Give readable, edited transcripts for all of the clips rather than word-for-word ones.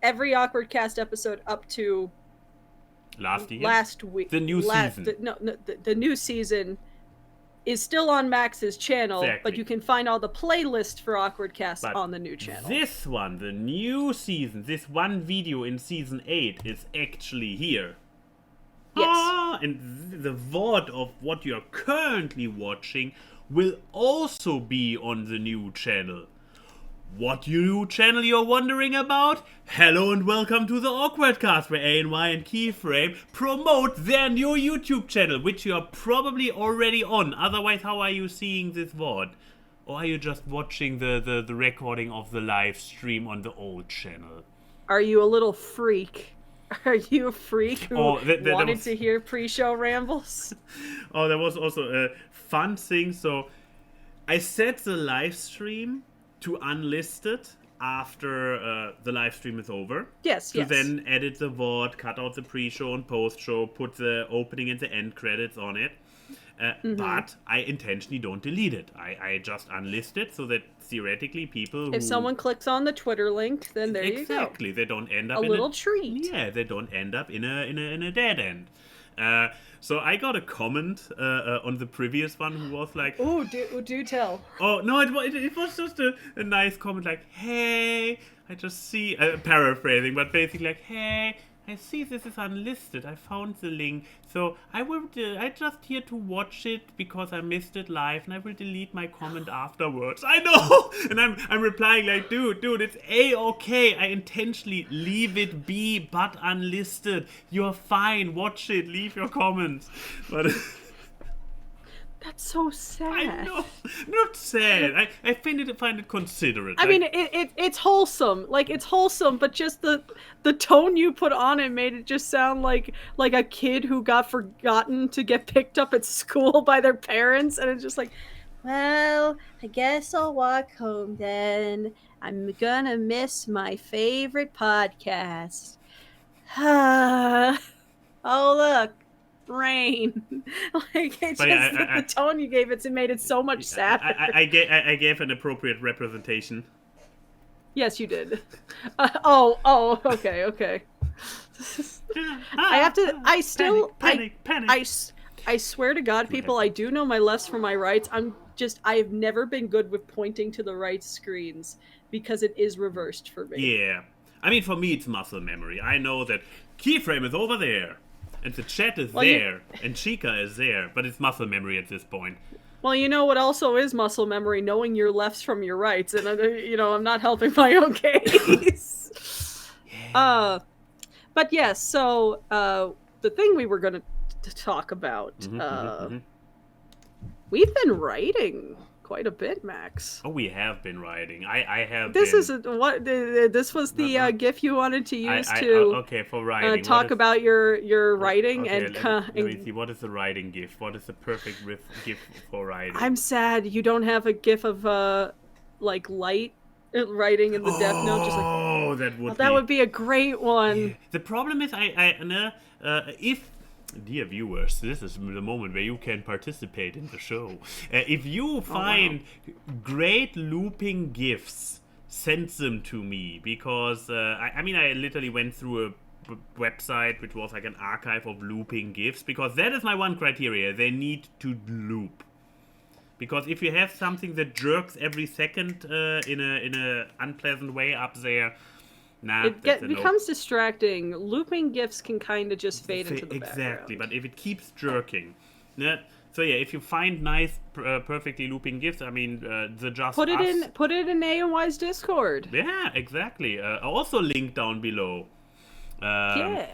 Every AWKWARDCast episode up to last week. The new season. The new season is still on Max's channel, Exactly. but you can find all the playlists for AWKWARDCast on the new channel. This one, the new season, this one video in season 8 is actually here. Yes. And the VOD of what you're currently watching will also be on the new channel. What new channel you're wondering about? Hello and welcome to the AWKWARDcast, where ANY and Keyframe promote their new YouTube channel, which you're probably already on. Otherwise, how are you seeing this VOD? Or are you just watching the recording of the live stream on the old channel? Are you a little freak? Are you a freak who wanted to hear pre-show rambles? Oh, there was also a fun thing. So I set the live stream to unlisted after the live stream is over. Yes. To then edit the VOD, cut out the pre-show and post-show, put the opening and the end credits on it. But I intentionally don't delete it. I just unlist it so that theoretically people if someone clicks on the Twitter link, then there you go. Exactly. They don't end up in a little treat. Yeah, they don't end up in a dead end. So I got a comment on the previous one who was like, "Oh, do tell." Oh no, it was just a nice comment like, "Hey, I just see," paraphrasing, but basically like, "Hey, I see this is unlisted. I found the link, so I just here to watch it because I missed it live, and I will delete my comment afterwards." I know, and I'm replying like, dude, it's A-okay. I intentionally leave it be, but unlisted. You're fine. Watch it. Leave your comments, but. That's so sad. I know, not sad. I find it considerate. I mean, it's wholesome. Like, it's wholesome, but just the tone you put on it made it just sound like a kid who got forgotten to get picked up at school by their parents, and it's just like, well, I guess I'll walk home then. I'm gonna miss my favorite podcast. Oh, look. Rain. Like, it's just the tone you gave it made it so much sadder. I gave an appropriate representation. Yes, you did. Okay. I have to. I still. Panic. I swear to God, people, I do know my lefts from my rights. I have never been good with pointing to the right screens because it is reversed for me. Yeah. I mean, for me, it's muscle memory. I know that Keyframe is over there. And the chat is there, and Chica is there, but it's muscle memory at this point. Well, you know what also is muscle memory? Knowing your lefts from your rights, and I'm not helping my own case. Yeah. But yes, so the thing we were going to talk about, we've been writing quite a bit, Max. Oh, we have been writing. I have. This is what this was the GIF you wanted to use for writing. Talk about your writing let me see. What is the writing GIF? What is the perfect GIF for writing? I'm sad you don't have a GIF of like light writing in the Death Note. Just like, that would be a great one. Yeah. The problem is if. Dear viewers, this is the moment where you can participate in the show. If you find great looping GIFs, send them to me, because I literally went through a website which was like an archive of looping GIFs, because that is my one criteria. They need to loop. Because if you have something that jerks every second in a unpleasant way up there, it becomes distracting. Looping GIFs can kind of just fade into the background. Exactly, but if it keeps jerking. So yeah, if you find nice, perfectly looping GIFs, I mean, put it in AOY's Discord. Yeah, exactly. Also link down below. Yeah.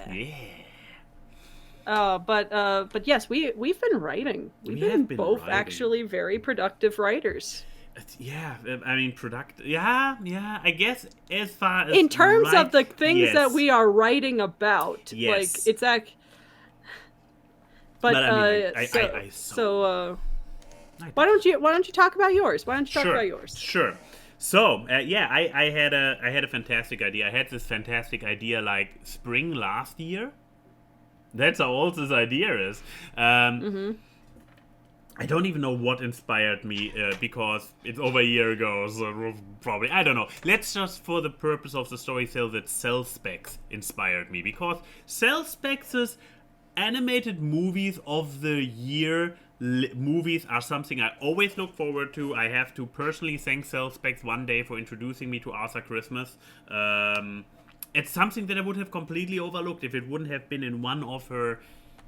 But yes, we've been writing. We've been both actually very productive writers. Yeah, I mean, Yeah, I guess as far as in terms of the things that we are writing about, like it's like. But why don't you talk about yours? Sure. So I had a fantastic idea. I had this fantastic idea like spring last year. That's how old this idea is. I don't even know what inspired me because it's over a year ago, so probably, I don't know. Let's just, for the purpose of the story, tell that Cell Specs inspired me, because Cell Specs' animated movies of the year movies are something I always look forward to. I have to personally thank Cell Specs one day for introducing me to Arthur Christmas. It's something that I would have completely overlooked if it wouldn't have been in one of her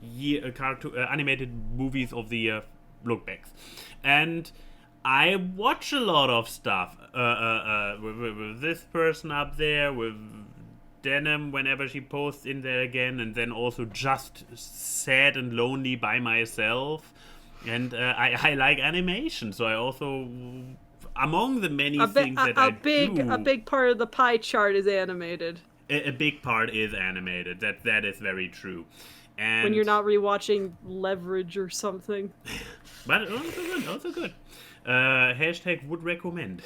animated movies of the year lookbacks. And I watch a lot of stuff with this person up there, with Denim whenever she posts in there again, and then also just sad and lonely by myself. And I like animation, so I also, among the many things that I do, a big part of the pie chart is animated. A big part is animated. That is very true. And when you're not rewatching Leverage or something. But also good. Hashtag would recommend.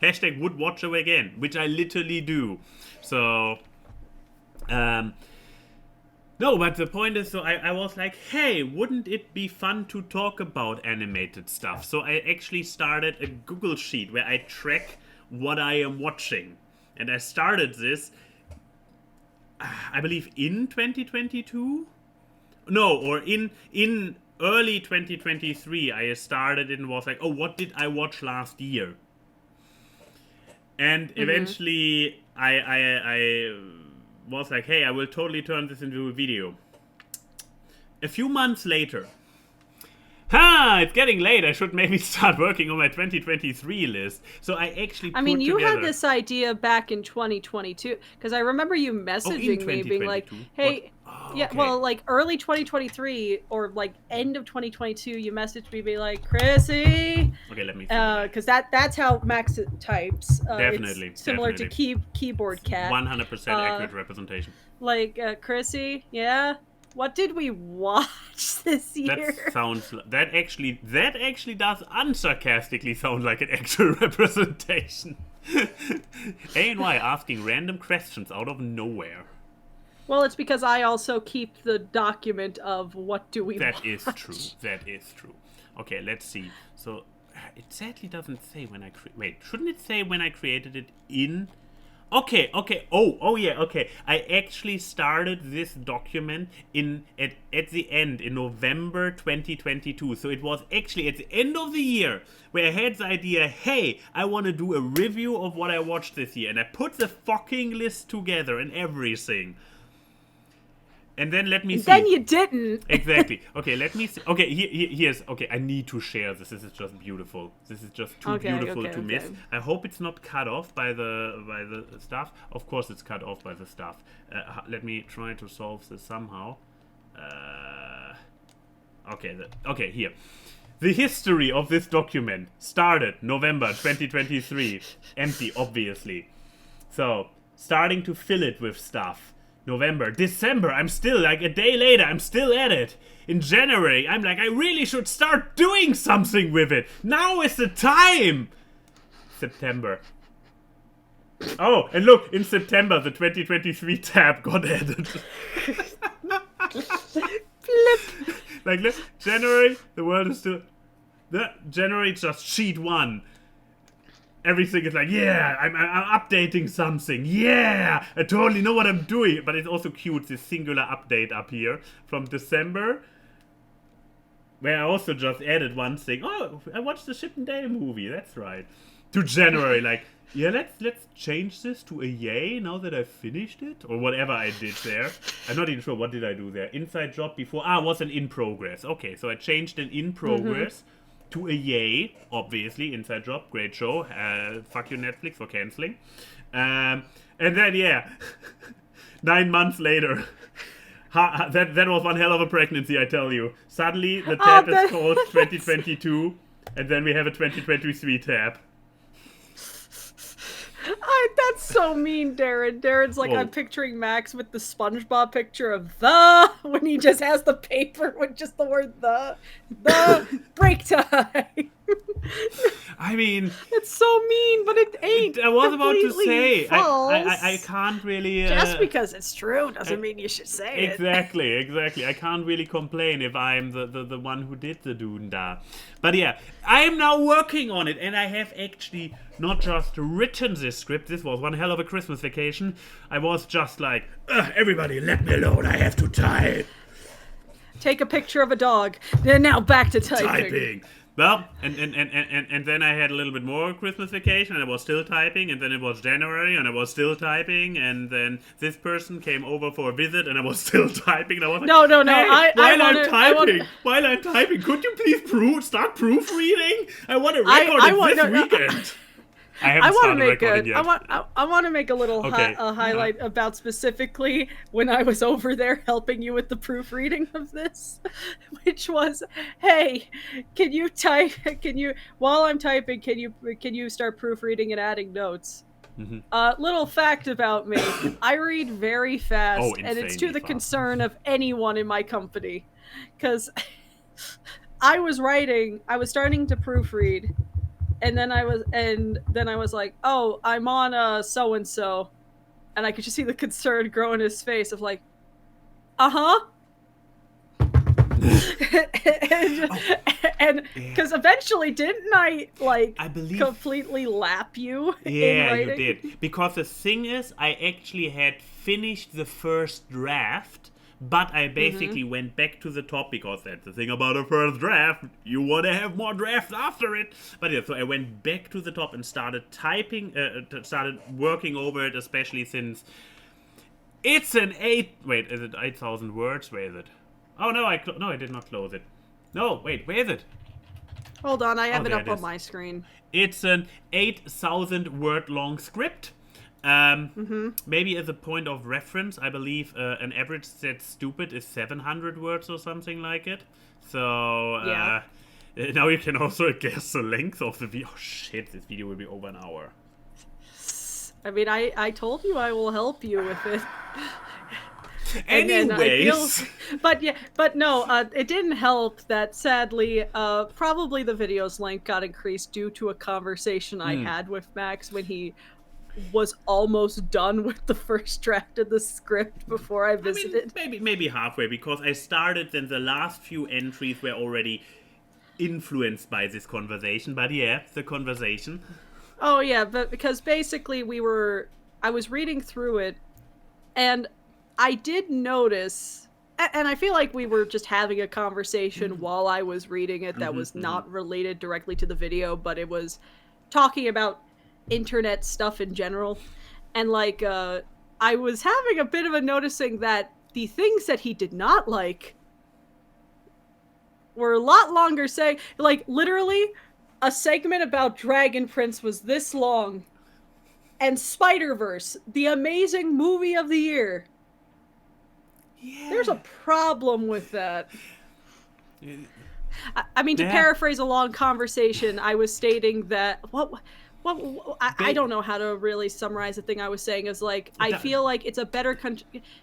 Hashtag would watch her again, which I literally do. So, no, but the point is, so I was like, hey, wouldn't it be fun to talk about animated stuff? So I actually started a Google Sheet where I track what I am watching. And I started this, I believe, in 2022? No, or in early 2023, I started it and was like, oh, what did I watch last year? And eventually, I was like, hey, I will totally turn this into a video. A few months later, it's getting late. I should maybe start working on my 2023 list. So I actually put you together... had this idea back in 2022, because I remember you messaging me being like, hey... Yeah, okay. well, like early 2023 or like end of 2022, you messaged me, be like, Chrissy. Okay, let me. Because that's how Max types. Definitely, it's similar to keyboard cat. 100% accurate representation. Like, Chrissy, yeah. What did we watch this year? That actually does unsarcastically sound like an actual representation. A&Y asking random questions out of nowhere. Well, it's because I also keep the document of what do we watch. That is true. Okay, let's see. So, it sadly doesn't say when I wait, shouldn't it say when I created it in... Okay. Oh yeah, okay. I actually started this document at the end, in November 2022. So it was actually at the end of the year where I had the idea, hey, I want to do a review of what I watched this year. And I put the fucking list together and everything. And then let me see. Then you didn't. Exactly. Okay, let me see. Okay, here's... Okay, I need to share this. This is just beautiful. This is just too beautiful to miss. I hope it's not cut off by the stuff. Of course it's cut off by the stuff. Let me try to solve this somehow. Okay, here. The history of this document started November 2023. Empty, obviously. So, starting to fill it with stuff. November, December, I'm still, like a day later, I'm still at it. In January, I'm like, I really should start doing something with it. Now is the time. September. Oh, and look, in September, the 2023 tab got added. Flip. Like, look, January, the world is still... January, just sheet 1. Everything is like, yeah, I'm updating something. Yeah, I totally know what I'm doing. But it's also cute, this singular update up here from December, where I also just added one thing. Oh, I watched the Chip and Dale movie. That's right. To January, like, yeah, let's change this to a yay now that I've finished it, or whatever I did there. I'm not even sure what did I do there. Inside job before. Was an in progress. Okay, so I changed an in progress. To a yay, obviously. Inside Job, great show. Fuck you, Netflix, for canceling. And then, yeah, 9 months later, that was one hell of a pregnancy, I tell you. Suddenly, the tab is called 2022, and then we have a 2023 tab. That's so mean, Darren. Darren's like, I'm picturing Max with the SpongeBob picture of when he just has the paper with just the word the break time. I mean, It's so mean, but it ain't. I was about to completely say, false. I can't really. Just because it's true doesn't mean you should say it. Exactly. I can't really complain if I'm the one who did the Dunda. But yeah, I'm now working on it, and I have actually not just written this script. This was one hell of a Christmas vacation. I was just like, everybody, let me alone. I have to type. Take a picture of a dog. Then now back to typing. Well, and then I had a little bit more Christmas vacation, and I was still typing, and then it was January, and I was still typing, and then this person came over for a visit, and I was still typing, and I was like, No. Hey, while I'm typing, could you please start proofreading? I want to record this weekend. I want to make a little highlight about specifically when I was over there helping you with the proofreading of this, which was, hey, while I'm typing, can you start proofreading and adding notes? Mm-hmm. Little fact about me, I read very fast, and it's to the concern of anyone in my company, because I was starting to proofread. And then I was like, oh, I'm on so and so, and I could just see the concern grow in his face of like, and because eventually didn't I believe completely lap you? Yeah, you did. Because the thing is, I actually had finished the first draft. But I basically went back to the top because that's the thing about a first draft. You want to have more drafts after it. But yeah, so I went back to the top and started typing, started working over it, especially since it's an 8,000 words? Where is it? Oh, no, I did not close it. No, wait, where is it? Hold on, I have it up on my screen. It's an 8,000 word long script. Maybe as a point of reference, I believe an average set stupid is 700 words or something like it. So now you can also guess the length of the video. Oh shit, this video will be over an hour. I mean, I told you I will help you with it. Anyways, but no, it didn't help that sadly, probably the video's length got increased due to a conversation I had with Max when he was almost done with the first draft of the script before I visited. I mean, maybe halfway, because I started, then the last few entries were already influenced by this conversation. But yeah, the conversation. Oh yeah, but because basically I was reading through it, and I did notice, and I feel like we were just having a conversation while I was reading it that was not related directly to the video, but it was talking about internet stuff in general, and I was having a bit of a noticing that the things that he did not like were a lot longer, saying literally a segment about Dragon Prince was this long, and Spider-Verse, the amazing movie of the year. Yeah. There's a problem with that. I mean, to paraphrase a long conversation, I was stating that I don't know how to really summarize the thing I was saying. Is I feel like it's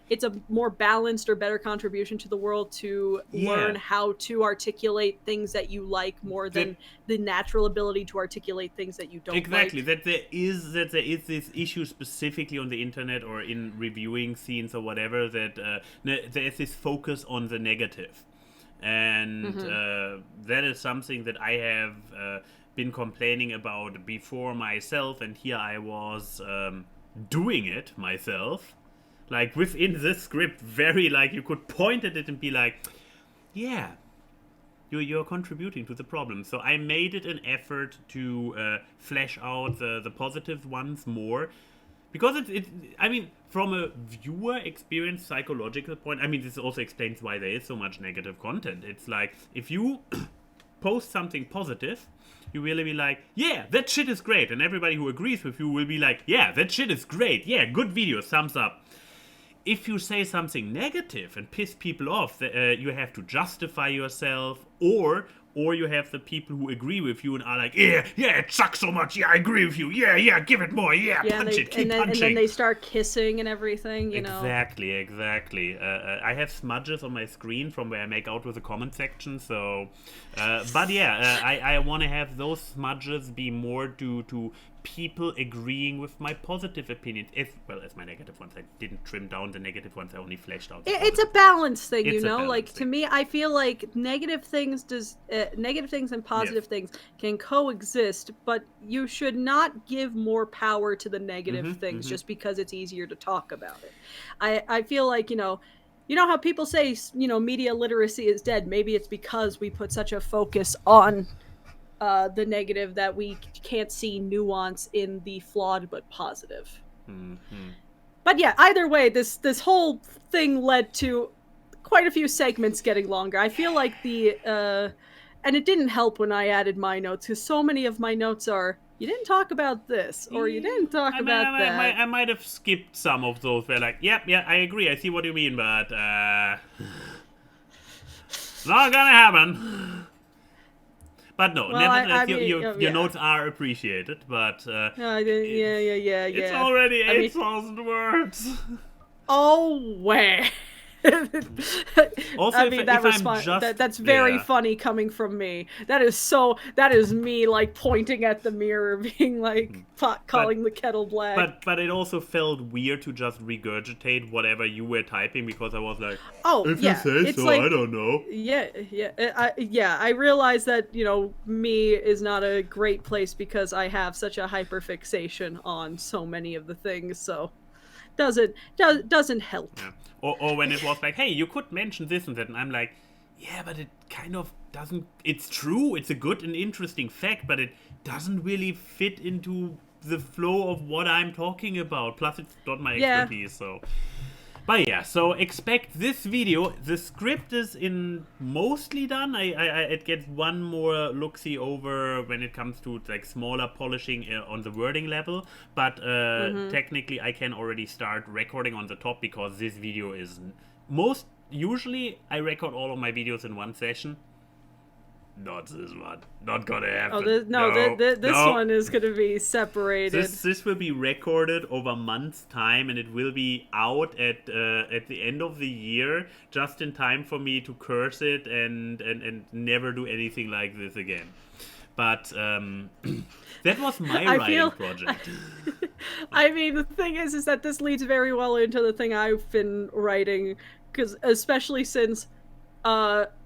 it's a more balanced or better contribution to the world to learn how to articulate things that you like more than the natural ability to articulate things that you don't like. Exactly. That there is this issue specifically on the internet or in reviewing scenes or whatever, that there is this focus on the negative. And that is something that I have been complaining about before myself, and here I was doing it myself, within this script, very you could point at it and be like, yeah, you're contributing to the problem. So I made it an effort to flesh out the positive ones more, because I mean, from a viewer experience psychological point, I mean, this also explains why there is so much negative content. It's if you post something positive, you really be like, yeah, that shit is great. And everybody who agrees with you will be like, yeah, that shit is great. Yeah, good video, thumbs up. if you say something negative and piss people off, you have to justify yourself, or you have the people who agree with you and are like, yeah, it sucks so much. Yeah, I agree with you. Yeah, give it more. Yeah, punch it, keep punching. And then they start kissing and everything, you know. Exactly. I have smudges on my screen from where I make out with the comment section. So, but yeah, I want to have those smudges be more due to people agreeing with my positive opinions, as my negative ones. I didn't trim down the negative ones. I only fleshed out. It's a balance thing, you know. Like to me, I feel like negative things and positive things can coexist, but you should not give more power to the negative things just because it's easier to talk about it. I feel like, you know how people say, you know, media literacy is dead. Maybe it's because we put such a focus on the negative that we can't see nuance in the flawed but positive. But yeah, either way, this whole thing led to quite a few segments getting longer. I feel like and it didn't help when I added my notes, because so many of my notes are, you didn't talk about this, or you didn't talk about that. I might have skipped some of those where like, yeah, I agree, I see what you mean, but not gonna happen. But no, nevertheless, your notes are appreciated, but it's already 8,000 words. Oh, where? Also, that's very funny coming from me. That is me like pointing at the mirror, being like calling the kettle black. But it also felt weird to just regurgitate whatever you were typing, because I was like, if you say so, like, I don't know. I realize that, you know, me is not a great place because I have such a hyperfixation on so many of the things, so doesn't help. Yeah. Or when it was like, hey, you could mention this and that, and I'm like, yeah, but it kind of doesn't. It's true, it's a good and interesting fact, but it doesn't really fit into the flow of what I'm talking about. Plus, it's not my expertise, so. But yeah, so expect this video. The script is mostly done. It gets one more look-see over when it comes to like smaller polishing on the wording level. But technically, I can already start recording on the top, because this video is usually I record all of my videos in one session. Not this one. Not gonna happen. This one is gonna be separated. This will be recorded over months' time, and it will be out at the end of the year, just in time for me to curse it and never do anything like this again. But that was my writing project. I mean, the thing is that this leads very well into the thing I've been writing, because especially since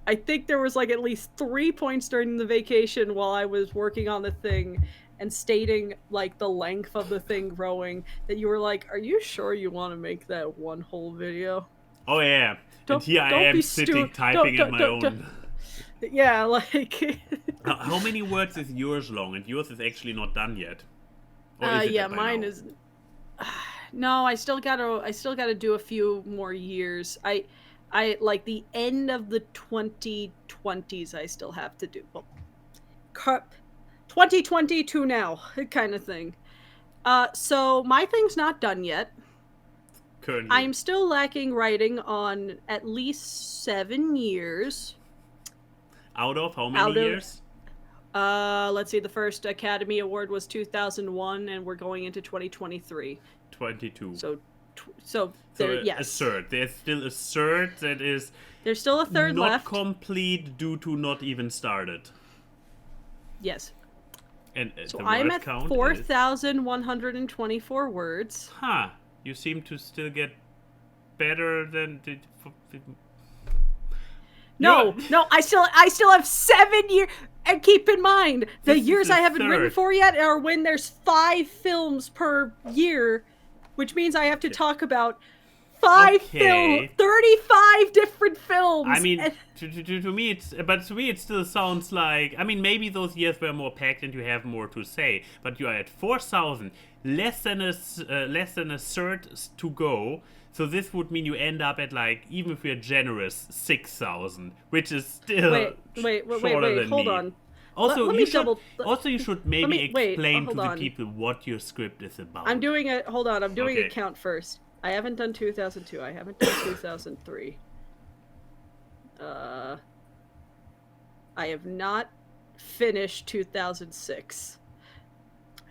I think there was like at least 3 points during the vacation while I was working on the thing and stating like the length of the thing growing, that you were like, are you sure you want to make that one whole video? Oh yeah. And here I am sitting typing at my own. Yeah, like. How many words is yours long? And yours is actually not done yet. Mine is. No, I still gotta do a few more years. I like the end of the 2020s I still have to do. Well, 2022 now, kind of thing. So my thing's not done yet. Currently. I'm still lacking writing on at least 7 years. Out of how many years? Let's see, the first Academy Award was 2001, and we're going into 2023. 22. So yes. A third. There's still a third that is. There's still a third not left. Not complete due to not even started. Yes. And so I'm at 4,124 words. Huh. You seem to still get better than. No, I still have 7 years. And keep in mind, the years I haven't written for yet are when there's 5 films per year. Which means I have to talk about 35 different films. I mean, to me, it still sounds like. I mean, maybe those years were more packed and you have more to say. But you are at 4,000, less than a third to go. So this would mean you end up at, like, even if we're generous, 6,000, which is still shorter than hold me. on. Also, you should maybe explain to the people what your script is about. I'm doing a count first. I haven't done 2002. I haven't done 2003. I have not finished 2006.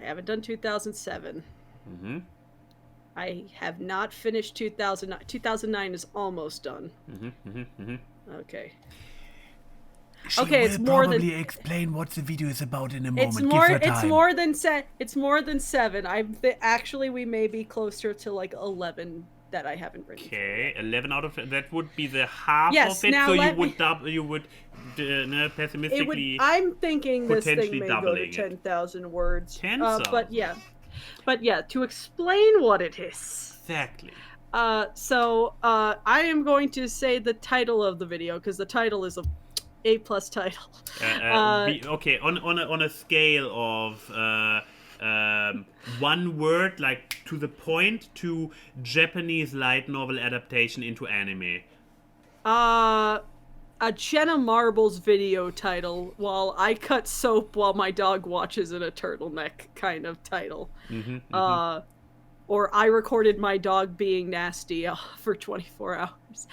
I haven't done 2007. Mm-hmm. I have not finished 2009. 2009 is almost done. Mm-hmm. Mm-hmm. Mm-hmm. Okay. She Okay, will it's more probably than explain what the video is about in a moment. it's Give more. her time. It's more than 7. Actually we may be closer to like 11 that I haven't written. Okay, 11 out of that would be the half Yes, of it. now So let you would pessimistically. I'm thinking this thing potentially may go to doubling it. 10,000 words. 10,000? But yeah, to explain what it is. Exactly. So I am going to say the title of the video because the title is A+ title. Okay, on a scale of one word, like to the point, to Japanese light novel adaptation into anime. A Jenna Marbles video title while I cut soap while my dog watches in a turtleneck kind of title. Mm-hmm, mm-hmm. Or I recorded my dog being nasty for 24 hours.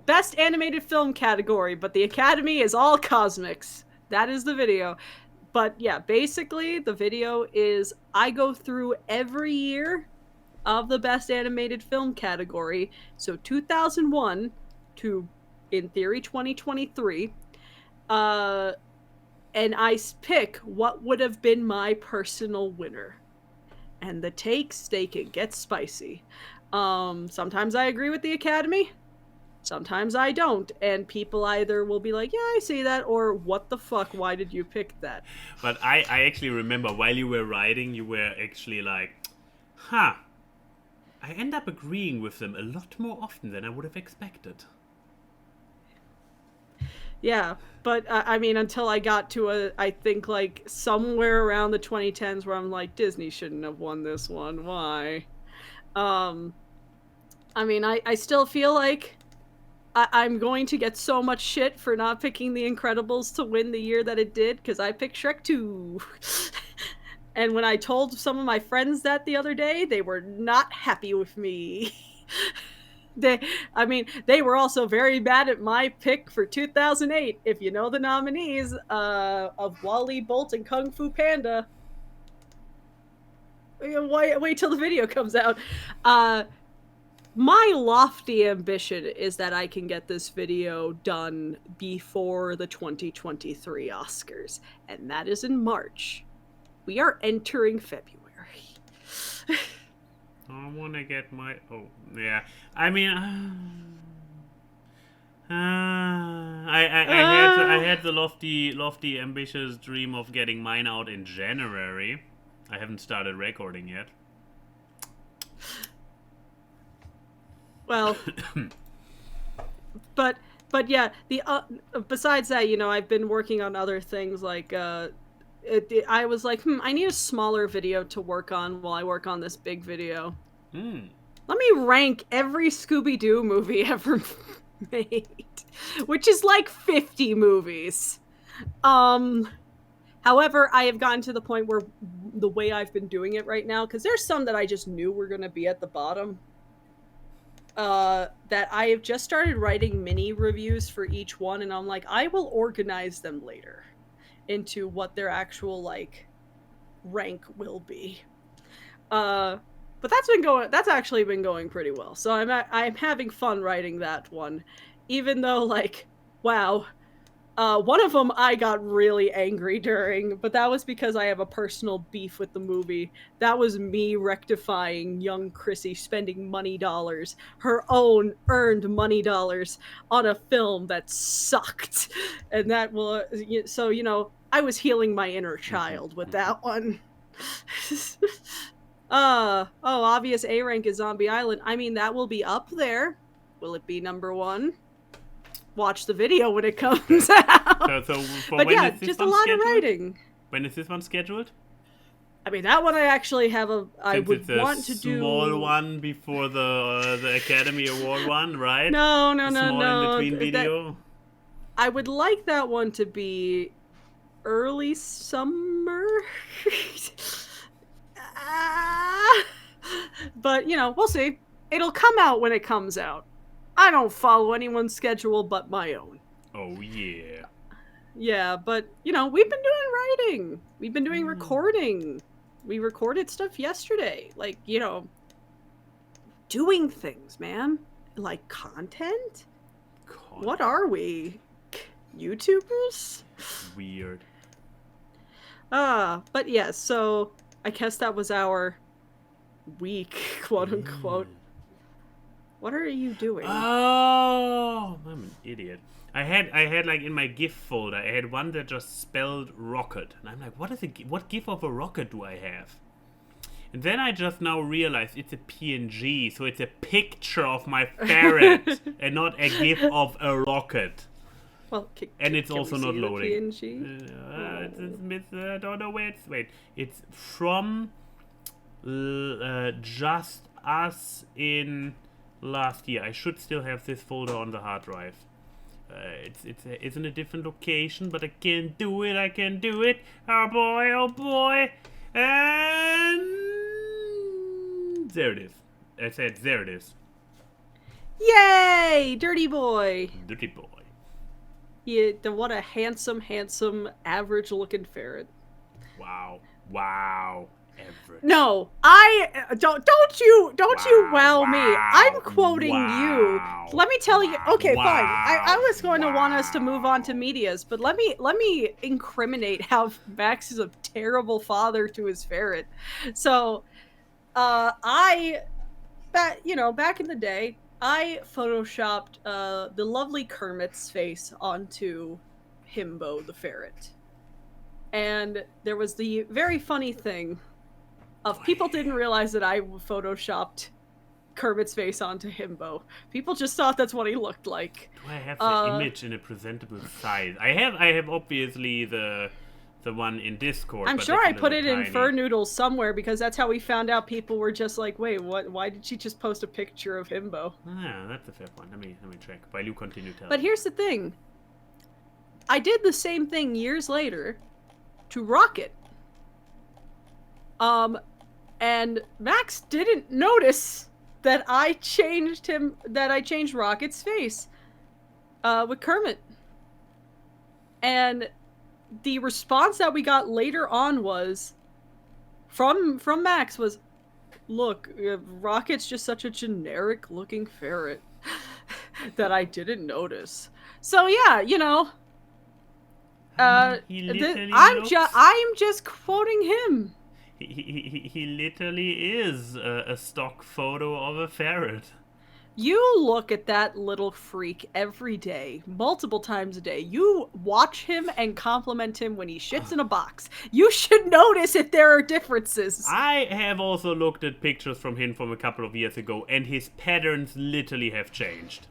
Best animated film category, but the Academy is all cosmics. That is the video. But yeah, basically the video is I go through every year of the best animated film category. So 2001 to, in theory, 2023. And I pick what would have been my personal winner. And the takes, they can get spicy. Sometimes I agree with the Academy. Sometimes I don't, and people either will be like, yeah, I see that, or what the fuck, why did you pick that? But I actually remember while you were writing, you were actually like, I end up agreeing with them a lot more often than I would have expected. Yeah, but I mean, until I got to I think like somewhere around the 2010s where I'm like, Disney shouldn't have won this one, why? I mean, I still feel like I'm going to get so much shit for not picking The Incredibles to win the year that it did, because I picked Shrek 2. And when I told some of my friends that the other day, they were not happy with me. They were also very bad at my pick for 2008, if you know the nominees, of Wall-E, Bolt, and Kung Fu Panda. Wait till the video comes out. My lofty ambition is that I can get this video done before the 2023 Oscars, and that is in March. We are entering February. I want to get my... Oh, yeah. I mean... I had the lofty, ambitious dream of getting mine out in January. I haven't started recording yet. Well, but yeah, the besides that, you know, I've been working on other things like I was like, I need a smaller video to work on while I work on this big video. Let me rank every Scooby-Doo movie ever made, which is like 50 movies. However, I have gotten to the point where the way I've been doing it right now, because there's some that I just knew were going to be at the bottom, that I have just started writing mini reviews for each one, and I'm like, I will organize them later into what their actual, like, rank will be. But that's actually been going pretty well. So I'm having fun writing that one, even though, like, wow. One of them I got really angry during, but that was because I have a personal beef with the movie. That was me rectifying young Chrissy spending money dollars, her own earned money dollars, on a film that sucked. And that will, so, you know, I was healing my inner child with that one. Obvious A rank is Zombie Island. I mean, that will be up there. Will it be number 1? Watch the video when it comes out. So but yeah, just a lot scheduled? of writing. When is this one scheduled? I mean, that one I actually have I would want to do small one before the Academy Award one, right? No. Small in between video. I would like that one to be early summer. But, we'll see. It'll come out when it comes out. I don't follow anyone's schedule but my own. Oh, yeah. Yeah, but, we've been doing writing. We've been doing recording. We recorded stuff yesterday. Like, doing things, man. Like, content? What are we? YouTubers? Weird. But yeah, so I guess that was our week, quote unquote. What are you doing? Oh, I'm an idiot. I had like in my GIF folder, I had one that just spelled rocket, and I'm like, what GIF of a rocket do I have? And then I just now realized it's a PNG, so it's a picture of my ferret and not a GIF of a rocket. Well, and it's also not loading. PNG? I don't know where it's. Wait, it's from Just Us in last year. I should still have this folder on the hard drive. It's in a different location, but I can do it. I can do it. Oh boy! Oh boy! And there it is. I said there it is. Yay! Dirty boy. Dirty boy. Yeah, what a handsome, average-looking ferret. Wow. Wow. Average. No, I don't you wow me. I'm quoting you. Let me tell you. Okay, fine. I was going to want us to move on to medias, but let me incriminate how Max is a terrible father to his ferret. So, back in the day, I photoshopped the lovely Kermit's face onto Himbo the ferret. And there was the very funny thing of people didn't realize that I photoshopped Kermit's face onto Himbo. People just thought that's what he looked like. Do I have the image in a presentable size? I have obviously the one in Discord. I'm sure I put it in Fur Noodles somewhere because that's how we found out people were just like, wait, what? Why did she just post a picture of Himbo? Yeah, that's a fair point. Let me check. While you continue telling. But here's the thing. I did the same thing years later to Rocket. And Max didn't notice that I changed Rocket's face with Kermit. And the response that we got later on was from Max was, look, Rocket's just such a generic looking ferret that I didn't notice. So yeah, I'm just quoting him. He literally is a stock photo of a ferret. You look at that little freak every day, multiple times a day. You watch him and compliment him when he shits in a box. You should notice if there are differences. I have also looked at pictures from him from a couple of years ago, and his patterns literally have changed.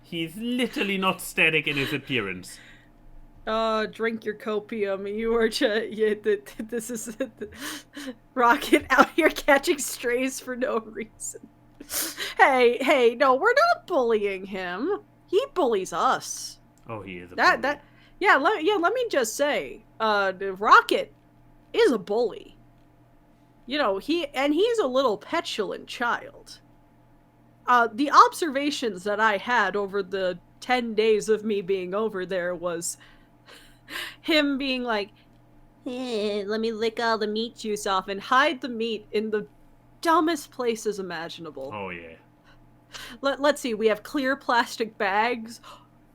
He's literally not static in his appearance. Drink your copium. You are this is Rocket out here catching strays for no reason. Hey, no, we're not bullying him. He bullies us. Oh, he is a bully. Let me just say, Rocket is a bully. He's a little petulant child. The observations that I had over the 10 days of me being over there was him being like, let me lick all the meat juice off and hide the meat in the dumbest places imaginable. Oh, yeah. Let's see, we have clear plastic bags,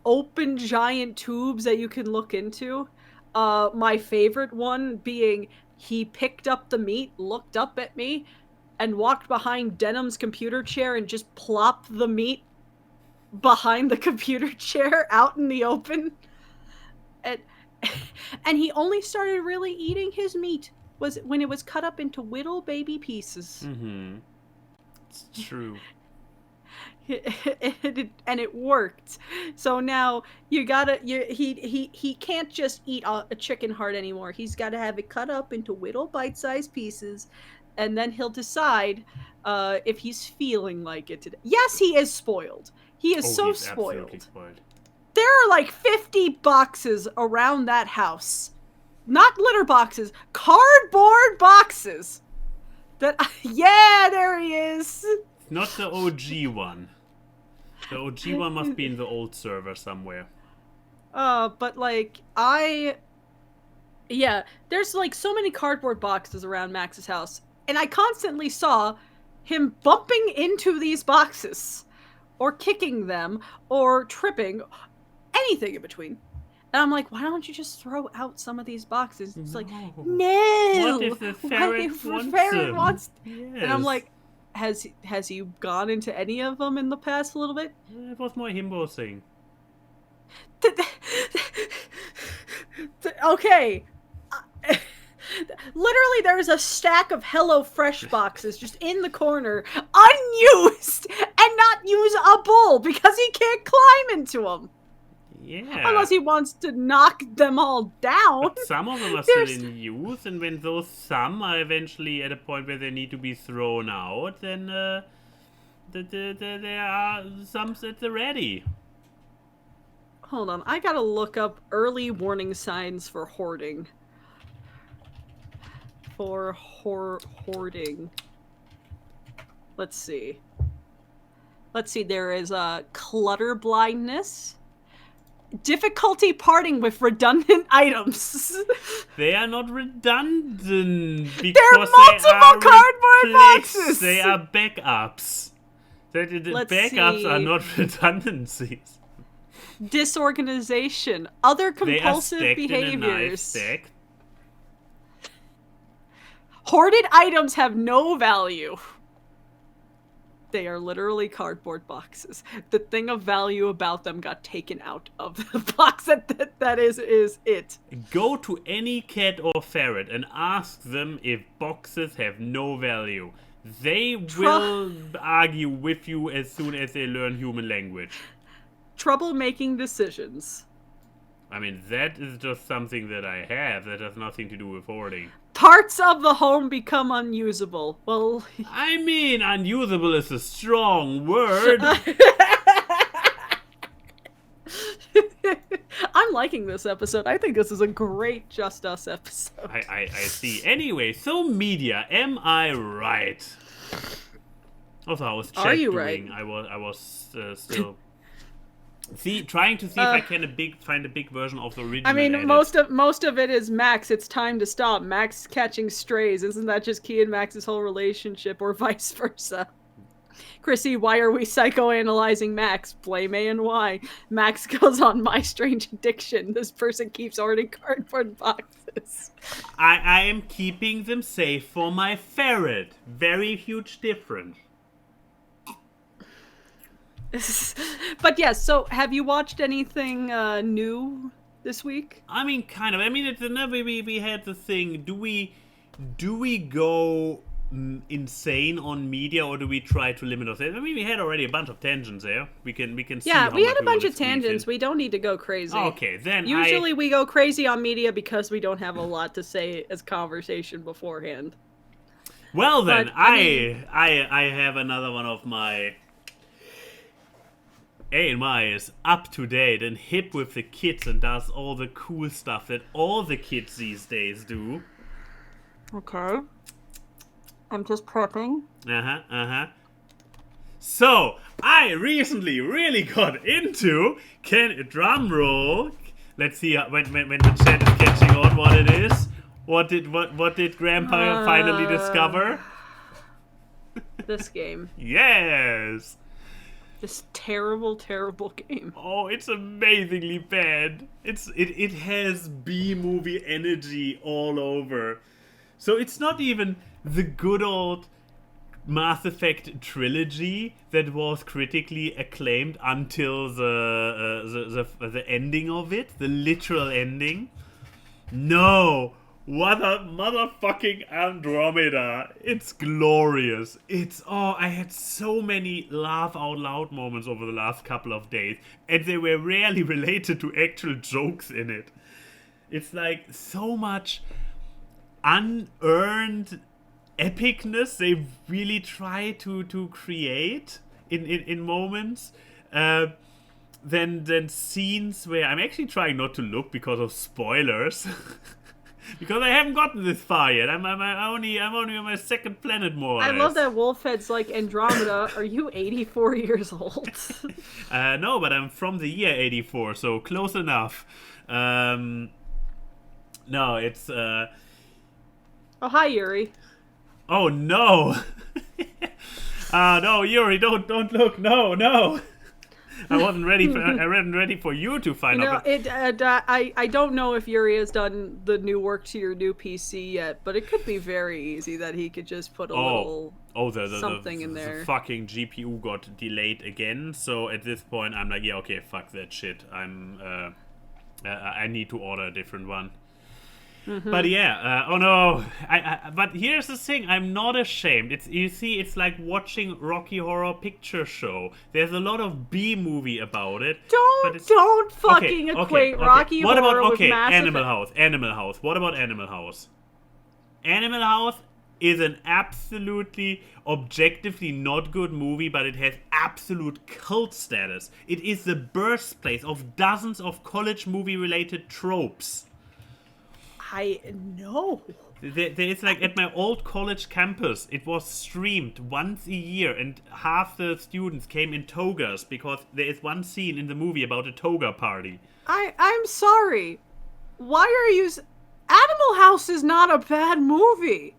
open giant tubes that you can look into. My favorite one being he picked up the meat, looked up at me, and walked behind Denham's computer chair and just plopped the meat behind the computer chair out in the open. And he only started really eating his meat was when it was cut up into little baby pieces. Mm-hmm. It's true. And it worked. So now he can't just eat a chicken heart anymore. He's got to have it cut up into little bite-sized pieces, and then he'll decide if he's feeling like it today. Yes, he is spoiled. He is so spoiled. Absolutely spoiled. There are like 50 boxes around that house. Not litter boxes, cardboard boxes Yeah, there he is. Not the OG one. The OG one must be in the old server somewhere. But like yeah, there's like so many cardboard boxes around Max's house, and I constantly saw him bumping into these boxes, or kicking them, or tripping, anything in between. And I'm like, why don't you just throw out some of these boxes? It's like, no. What if the ferret wants? Yes. And I'm like, has he gone into any of them in the past a little bit? It was more himbo thing. Okay. Literally, there is a stack of HelloFresh boxes just in the corner, unused, and not usable because he can't climb into them. Yeah. Unless he wants to knock them all down. But some of them are still in use, and when those some are eventually at a point where they need to be thrown out, then there are some at the ready. Hold on, I gotta look up early warning signs for hoarding. For hoarding. Let's see. There is clutter blindness. Difficulty parting with redundant items. They are not redundant because They're multiple cardboard boxes. They are backups. The backups are not redundancies. Disorganization. Other compulsive they are behaviors. In a nice stack. Hoarded items have no value. They are literally cardboard boxes. The thing of value about them got taken out of the box. That is it. Go to any cat or ferret and ask them if boxes have no value. They will argue with you as soon as they learn human language. Trouble making decisions. I mean, that is just something that I have. That has nothing to do with hoarding. Parts of the home become unusable. Well, I mean, unusable is a strong word. I'm liking this episode. I think this is a great Just Us episode. I see. Anyway, so media, am I right? Also, I was Are you doing. right? I was still trying to see if I can find a big version of the original. I mean, edit. most of it is Max. It's time to stop. Max catching strays. Isn't that just Key and Max's whole relationship, or vice versa? Chrissy, why are we psychoanalyzing Max? Blame A and Y. Max goes on My Strange Addiction. This person keeps hoarding cardboard boxes. I am keeping them safe for my ferret. Very huge difference. But yes, so have you watched anything new this week? I mean, kind of. I mean, it's another. We had the thing. Do we go insane on media, or do we try to limit ourselves? I mean, we had already a bunch of tangents there. We can see. Yeah, how we had much a bunch wanna of tangents. squeeze We don't need to go crazy. in. Okay, then Usually we go crazy on media because we don't have a lot to say as conversation beforehand. Well then, But, I have another one of my. A&Y is up to date and hip with the kids and does all the cool stuff that all the kids these days do. Okay. I'm just prepping. So, I recently really got into, drum roll. Let's see when the chat is catching on what it is. What did Grandpa finally discover? This game. Yes! This terrible, terrible game. Oh, it's amazingly bad. It has B-movie energy all over. So it's not even the good old Mass Effect trilogy that was critically acclaimed until the ending of it, the literal ending. No, what a motherfucking Andromeda. It's glorious. I had so many laugh out loud moments over the last couple of days, and they were rarely related to actual jokes in it. It's like so much unearned epicness they really try to create in moments. Then scenes where I'm actually trying not to look because of spoilers. Because I haven't gotten this far yet. I'm only on my second planet, more or I less. love that Wolfhead's like, Andromeda, are you 84 years old? No, but I'm from the year 84, so close enough. No, it's... Oh, hi, Yuri. Oh, no! No, Yuri, don't look. No. I wasn't ready for you to find out. I don't know if Yuri has done the new work to your new PC yet, but it could be very easy that he could just put a little something in there. The fucking GPU got delayed again, so at this point I'm like, yeah, okay, fuck that shit. I need to order a different one. Mm-hmm. But yeah, oh no. But here's the thing, I'm not ashamed. It's like watching Rocky Horror Picture Show. There's a lot of B-movie about it. Don't fucking equate Rocky Horror with Mass Animal House. Animal House. What about Animal House? Animal House is an absolutely, objectively not good movie, but it has absolute cult status. It is the birthplace of dozens of college movie-related tropes. I know. There is like at my old college campus, it was streamed once a year, and half the students came in togas because there is one scene in the movie about a toga party. I'm sorry. Why are you... Animal House is not a bad movie.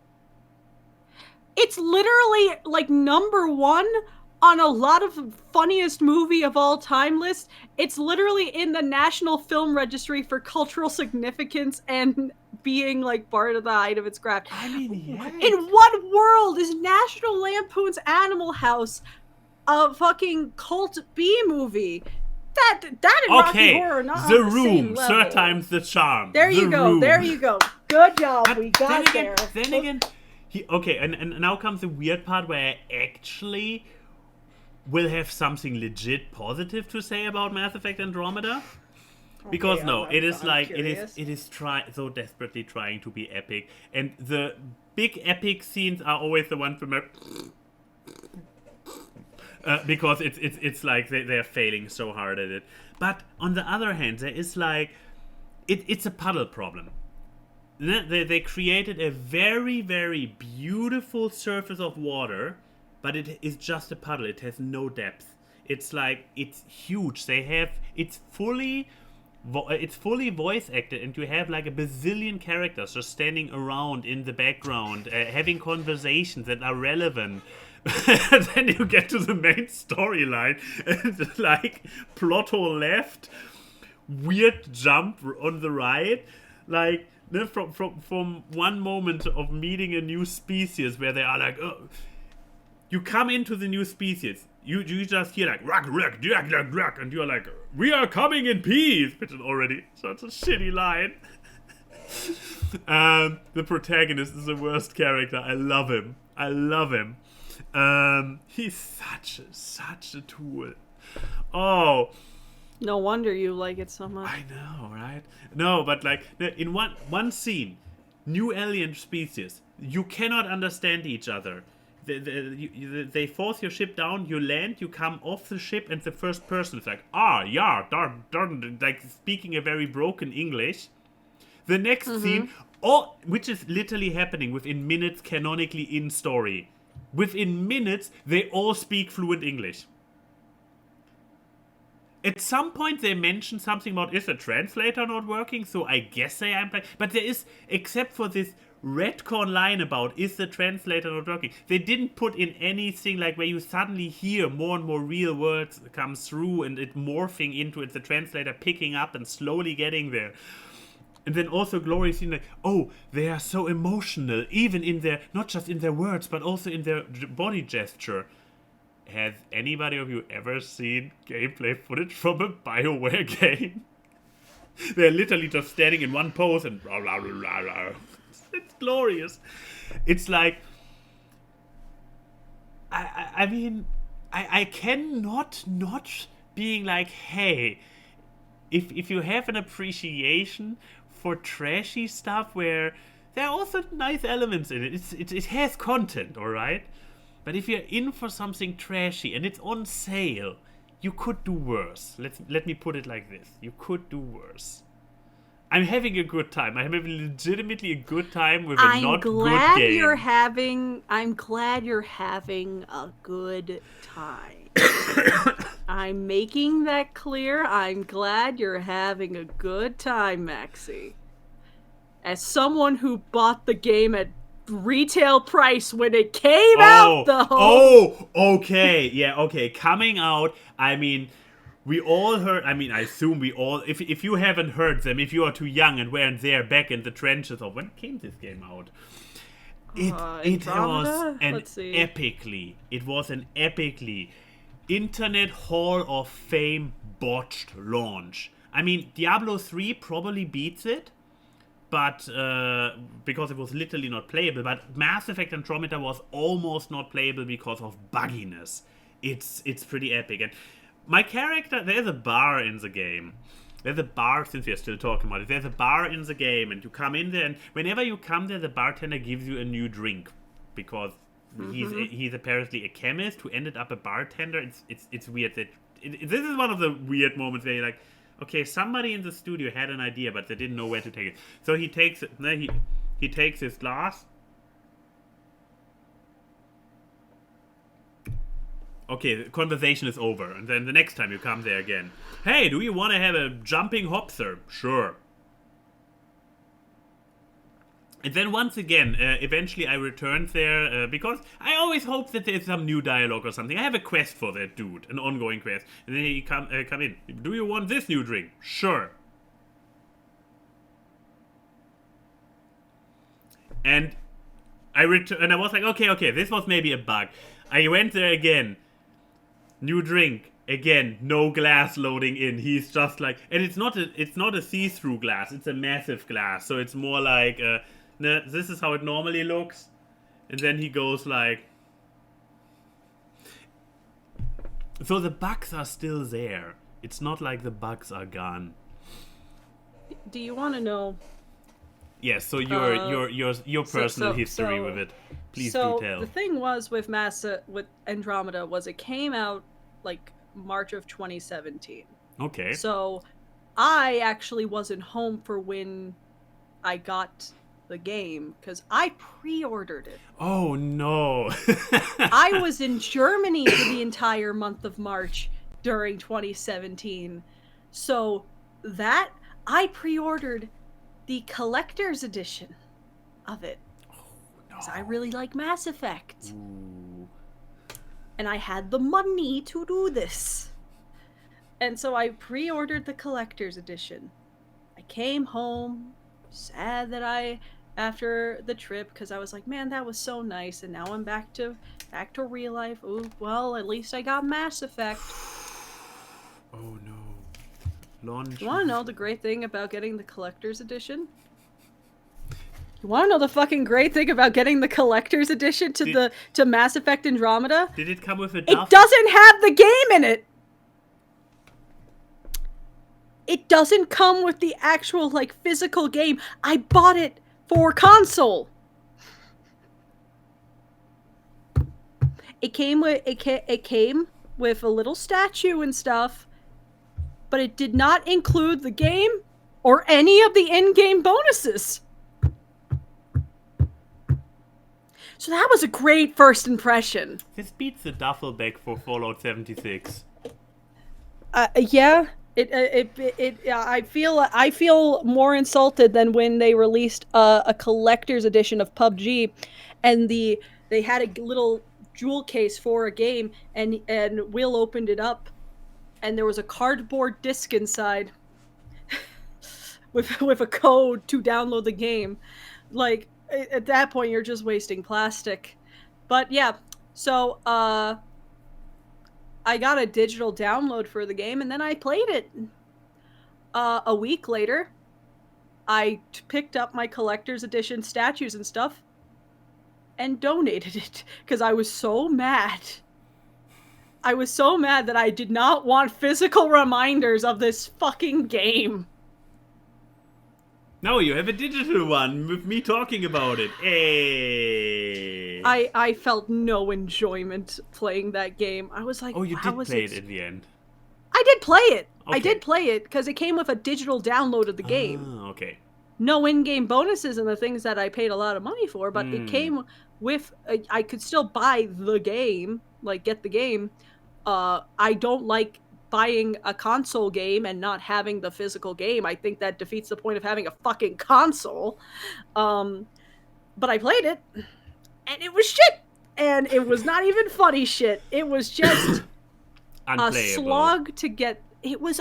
It's literally like #1 on a lot of funniest movie of all time list. It's literally in the National Film Registry for cultural significance and being like part of the height of its craft. I mean, yeah. In what world is National Lampoon's Animal House a fucking cult B movie? That and Rocky Horror are not The on the Room, same level. third time's the charm. There you go. Good job. But we got there. Then again, and now comes the weird part where I actually will have something legit positive to say about Mass Effect Andromeda. Because it is so desperately trying to be epic, and the big epic scenes are always the ones where because it's like they're failing so hard at it. But on the other hand, there is like it's a puddle problem. They created a very, very beautiful surface of water, but it is just a puddle. It has no depth. It's like it's huge. It's fully voice acted, and you have like a bazillion characters just standing around in the background, having conversations that are relevant. Then you get to the main storyline, and it's like plot hole left, weird jump on the right, like from one moment of meeting a new species where they are like, oh, you come into the new species. You just hear like ruck, and you're like, we are coming in peace, which is already such a shitty line. The protagonist is the worst character. I love him. He's such a tool. Oh, no wonder you like it so much. I know, right? No, but like in one scene, new alien species, you cannot understand each other. They force your ship down, you land, you come off the ship, and the first person is like, darn, like speaking a very broken English. The next scene, which is literally happening within minutes, canonically in story. Within minutes, they all speak fluent English. At some point, they mention something about, is the translator not working? So I guess they are playing. But there is, except for this retcon line about, is the translator not working? They didn't put in anything like where you suddenly hear more and more real words come through and it morphing into it, the translator picking up and slowly getting there. And then also Glory seeing like, oh, they are so emotional, even in their, not just in their words, but also in their body gesture. Has anybody of you ever seen gameplay footage from a BioWare game? They're literally just standing in one pose and blah, blah, blah, blah, blah. It's glorious. It's like, I mean, I cannot not being like, hey, if you have an appreciation for trashy stuff where there are also nice elements in it, it has content, alright? But if you're in for something trashy and it's on sale, you could do worse. Let me put it like this. You could do worse. I'm having a good time. I'm having legitimately a good time with a not good game. I'm glad you're having a good time. I'm making that clear. I'm glad you're having a good time, Maxie. As someone who bought the game at retail price when it came out, though. Oh, okay. Yeah, okay. Coming out, I mean, we all heard, I assume we all, if you haven't heard them, if you are too young and weren't there back in the trenches of when came this game out, it was an epically Internet Hall of Fame botched launch. I mean, Diablo 3 probably beats it, but because it was literally not playable. But Mass Effect Andromeda was almost not playable because of bugginess. It's pretty epic. And my character, there's a bar in the game. There's a bar, since we are still talking about it. There's a bar in the game, and you come in there, and whenever you come there, the bartender gives you a new drink, because he's apparently a chemist who ended up a bartender. It's weird. This is one of the weird moments where you're like, okay, somebody in the studio had an idea, but they didn't know where to take it. So he takes it. He takes his glass. Okay, the conversation is over, and then the next time you come there again, hey, do you want to have a jumping hop, sir? Sure. And then once again, eventually I returned there, because I always hope that there's some new dialogue or something. I have a quest for that dude, an ongoing quest. And then he come in. Do you want this new drink? Sure. And I was like, okay, this was maybe a bug. I went there again. New drink. Again, no glass loading in. He's just like, and it's not a see-through glass. It's a massive glass. So it's more like, this is how it normally looks. And then he goes like, so the bugs are still there. It's not like the bugs are gone. Do you want to know? Yes. So your personal history with it. Please do tell. So the thing was with with Andromeda was it came out like March of 2017. Okay. So I actually wasn't home for when I got the game because I pre-ordered it. Oh no. I was in Germany for the entire month of March during 2017. So that I pre-ordered the collector's edition of it. Oh, no. 'Cause I really like Mass Effect. Ooh. And I had the money to do this. And so I pre-ordered the collector's edition. I came home, sad that after the trip, because I was like, man, that was so nice, and now I'm back to real life. Ooh, well, at least I got Mass Effect. Oh no. Launch. You want to know the great thing about getting the collector's edition? You want to know the fucking great thing about getting the collector's edition to Mass Effect Andromeda? Did it come with a It duffel? doesn't have the game in it! It doesn't come with the actual, like, physical game. I bought it for console. It came with a little statue and stuff, but it did not include the game or any of the in-game bonuses. So that was a great first impression. This beats the duffel bag for Fallout 76. Yeah. I feel more insulted than when they released a collector's edition of PUBG, and they had a little jewel case for a game, and Will opened it up, and there was a cardboard disc inside with a code to download the game. Like, at that point, you're just wasting plastic. But yeah, so I got a digital download for the game, and then I played it. A week later, I picked up my collector's edition statues and stuff and donated it because I was so mad. I was so mad that I did not want physical reminders of this fucking game. No, you have a digital one with me talking about it. Hey. I felt no enjoyment playing that game. I was like, oh, you did play it in the end. I I did play it. Okay. I did play it because it came with a digital download of the game. Ah, okay. No in-game bonuses and the things that I paid a lot of money for, but it came with I could still buy the game, like get the game. I don't like buying a console game and not having the physical game. I think that defeats the point of having a fucking console. But I played it and it was shit. And it was not even funny shit. It was just a slog to get. It was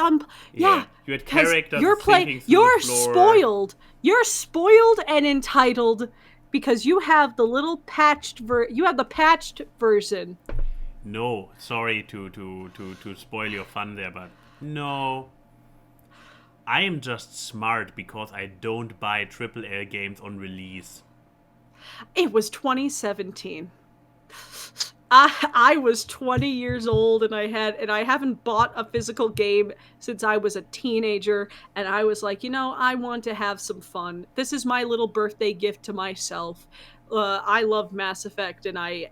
yeah. You had characters you're sinking through you're the floor. spoiled. You're spoiled and entitled because you have the little patched you have the patched version. No, sorry to spoil your fun there, but no. I am just smart because I don't buy AAA games on release. It was 2017. I was 20 years old and I haven't bought a physical game since I was a teenager, and I was like, I want to have some fun. This is my little birthday gift to myself. I love Mass Effect and I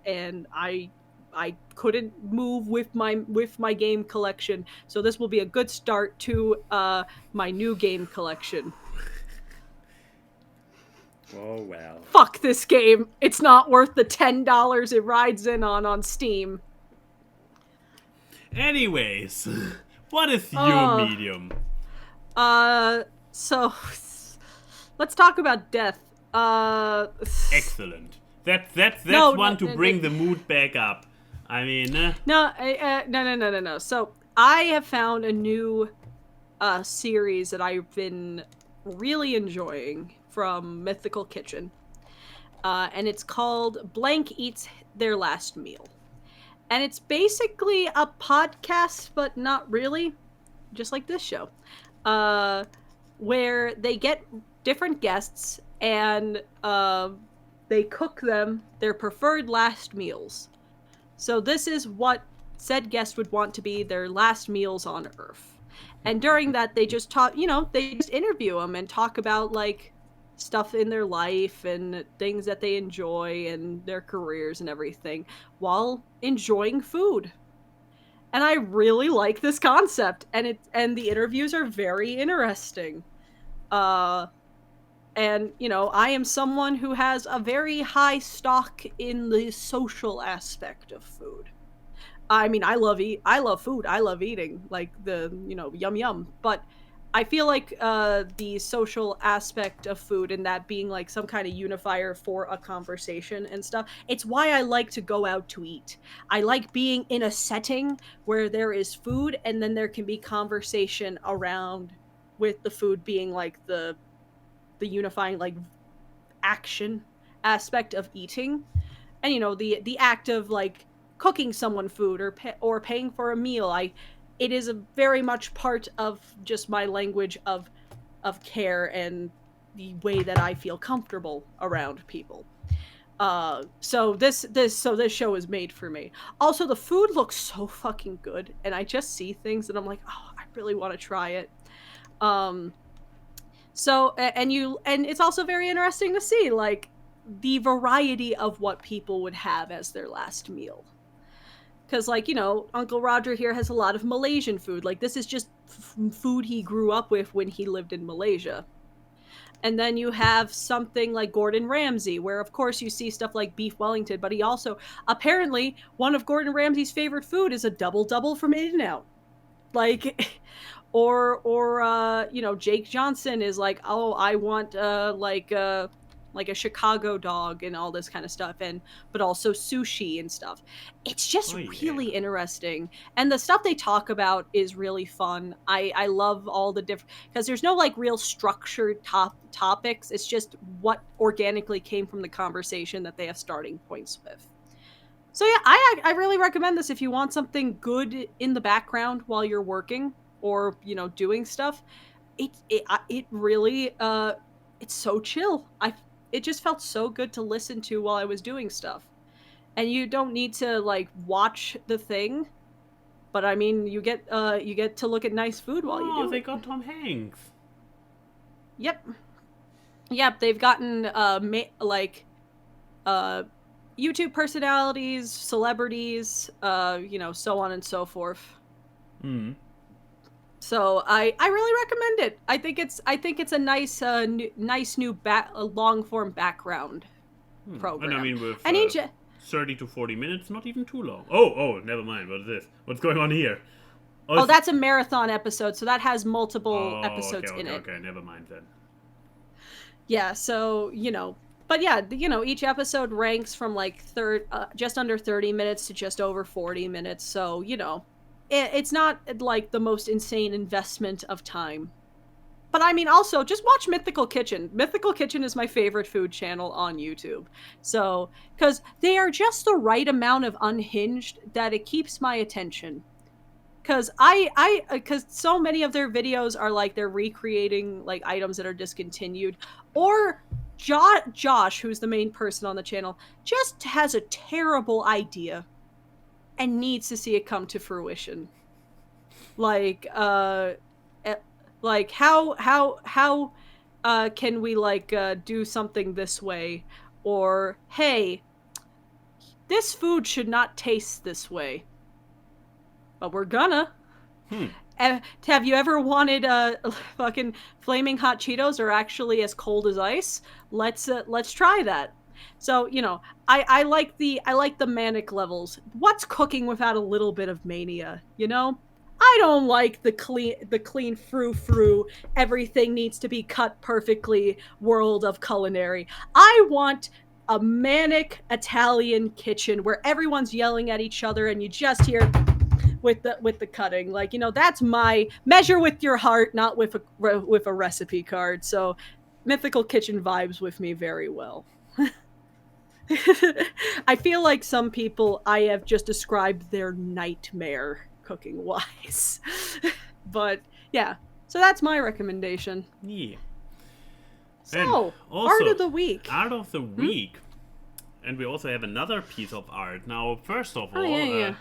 couldn't move with my game collection, so this will be a good start to my new game collection. Oh, well. Fuck this game. It's not worth the $10 it rides in on Steam. Anyways, what is your medium? So let's talk about death. Excellent. That's one to bring the mood back up. I mean, No. So I have found a new series that I've been really enjoying from Mythical Kitchen, and it's called Blank Eats Their Last Meal, and it's basically a podcast, but not really, just like this show, where they get different guests and they cook them their preferred last meals. So this is what said guest would want to be their last meals on Earth. And during that, they just they just interview them and talk about, like, stuff in their life and things that they enjoy and their careers and everything while enjoying food. And I really like this concept, and the interviews are very interesting. And, I am someone who has a very high stock in the social aspect of food. I mean, I love food. I love eating, like the, yum yum. But I feel like the social aspect of food and that being like some kind of unifier for a conversation and stuff, it's why I like to go out to eat. I like being in a setting where there is food and then there can be conversation around, with the food being like the unifying, like, action aspect of eating. And the act of, like, cooking someone food or paying for a meal, it is a very much part of just my language of care and the way that I feel comfortable around people. So this show is made for me. Also, the food looks so fucking good, and I just see things and I'm like, oh, I really want to try it. So and it's also very interesting to see, like, the variety of what people would have as their last meal. Because, like, Uncle Roger here has a lot of Malaysian food. Like, this is just food he grew up with when he lived in Malaysia. And then you have something like Gordon Ramsay, where, of course, you see stuff like beef Wellington, but he also, apparently, one of Gordon Ramsay's favorite food is a double-double from In-N-Out. Like, or Jake Johnson is like, oh, I want, like a Chicago dog and all this kind of stuff, but also sushi and stuff. It's just really interesting, and the stuff they talk about is really fun. I love all the different, because there's no, like, real structured topics. It's just what organically came from the conversation that they have starting points with. So yeah, I really recommend this if you want something good in the background while you're working or doing stuff. It really it's so chill. It just felt so good to listen to while I was doing stuff. And you don't need to, like, watch the thing, but I mean, you get to look at nice food while you do it. Oh, they got Tom Hanks. Yep, they've gotten YouTube personalities, celebrities, so on and so forth. So I really recommend it. I think it's a nice nice new long form background And I program. mean, with And each 30 to 40 minutes, not even too long. Oh, never mind. What is this? What's going on here? oh, that's a marathon episode, so that has multiple Oh, episodes in it. okay. Never mind then. Yeah, so but yeah, each episode ranks from like just under 30 minutes to just over 40 minutes. So it's not like the most insane investment of time. But I mean, also, just watch Mythical Kitchen. Mythical Kitchen is my favorite food channel on YouTube. So, because they are just the right amount of unhinged that it keeps my attention. Because because so many of their videos are like they're recreating like items that are discontinued, or Josh, who's the main person on the channel, just has a terrible idea and needs to see it come to fruition. Like, like how can we like do something this way, or hey, this food should not taste this way, but we're gonna. Have you ever wanted fucking flaming hot Cheetos are actually as cold as ice? Let's try that. So I like the manic levels. What's cooking without a little bit of mania? I don't like the clean frou-frou, everything needs to be cut perfectly world of culinary. I want a manic Italian kitchen where everyone's yelling at each other and you just hear with the cutting. Like, that's my measure with your heart, not with a recipe card. So Mythical Kitchen vibes with me very well. I feel like some people I have just described their nightmare cooking wise. But yeah, so that's my recommendation. Yeah. So, also, art of the week. Art of the week. And we also have another piece of art. Now, first of all, yeah.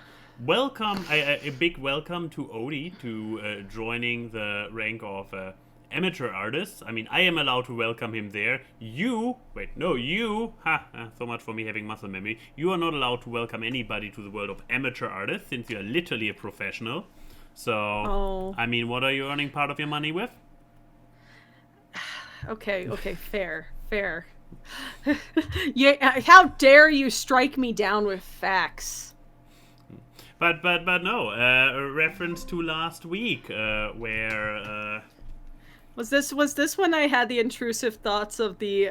Welcome, a big welcome to Odie to joining the rank of amateur artists. I mean, I am allowed to welcome him there. So much for me having muscle memory. You are not allowed to welcome anybody to the world of amateur artists since you are literally a professional. So, I mean, what are you earning part of your money with? Okay, fair. Yeah, how dare you strike me down with facts? But no, a reference to last week, where was this when I had the intrusive thoughts of the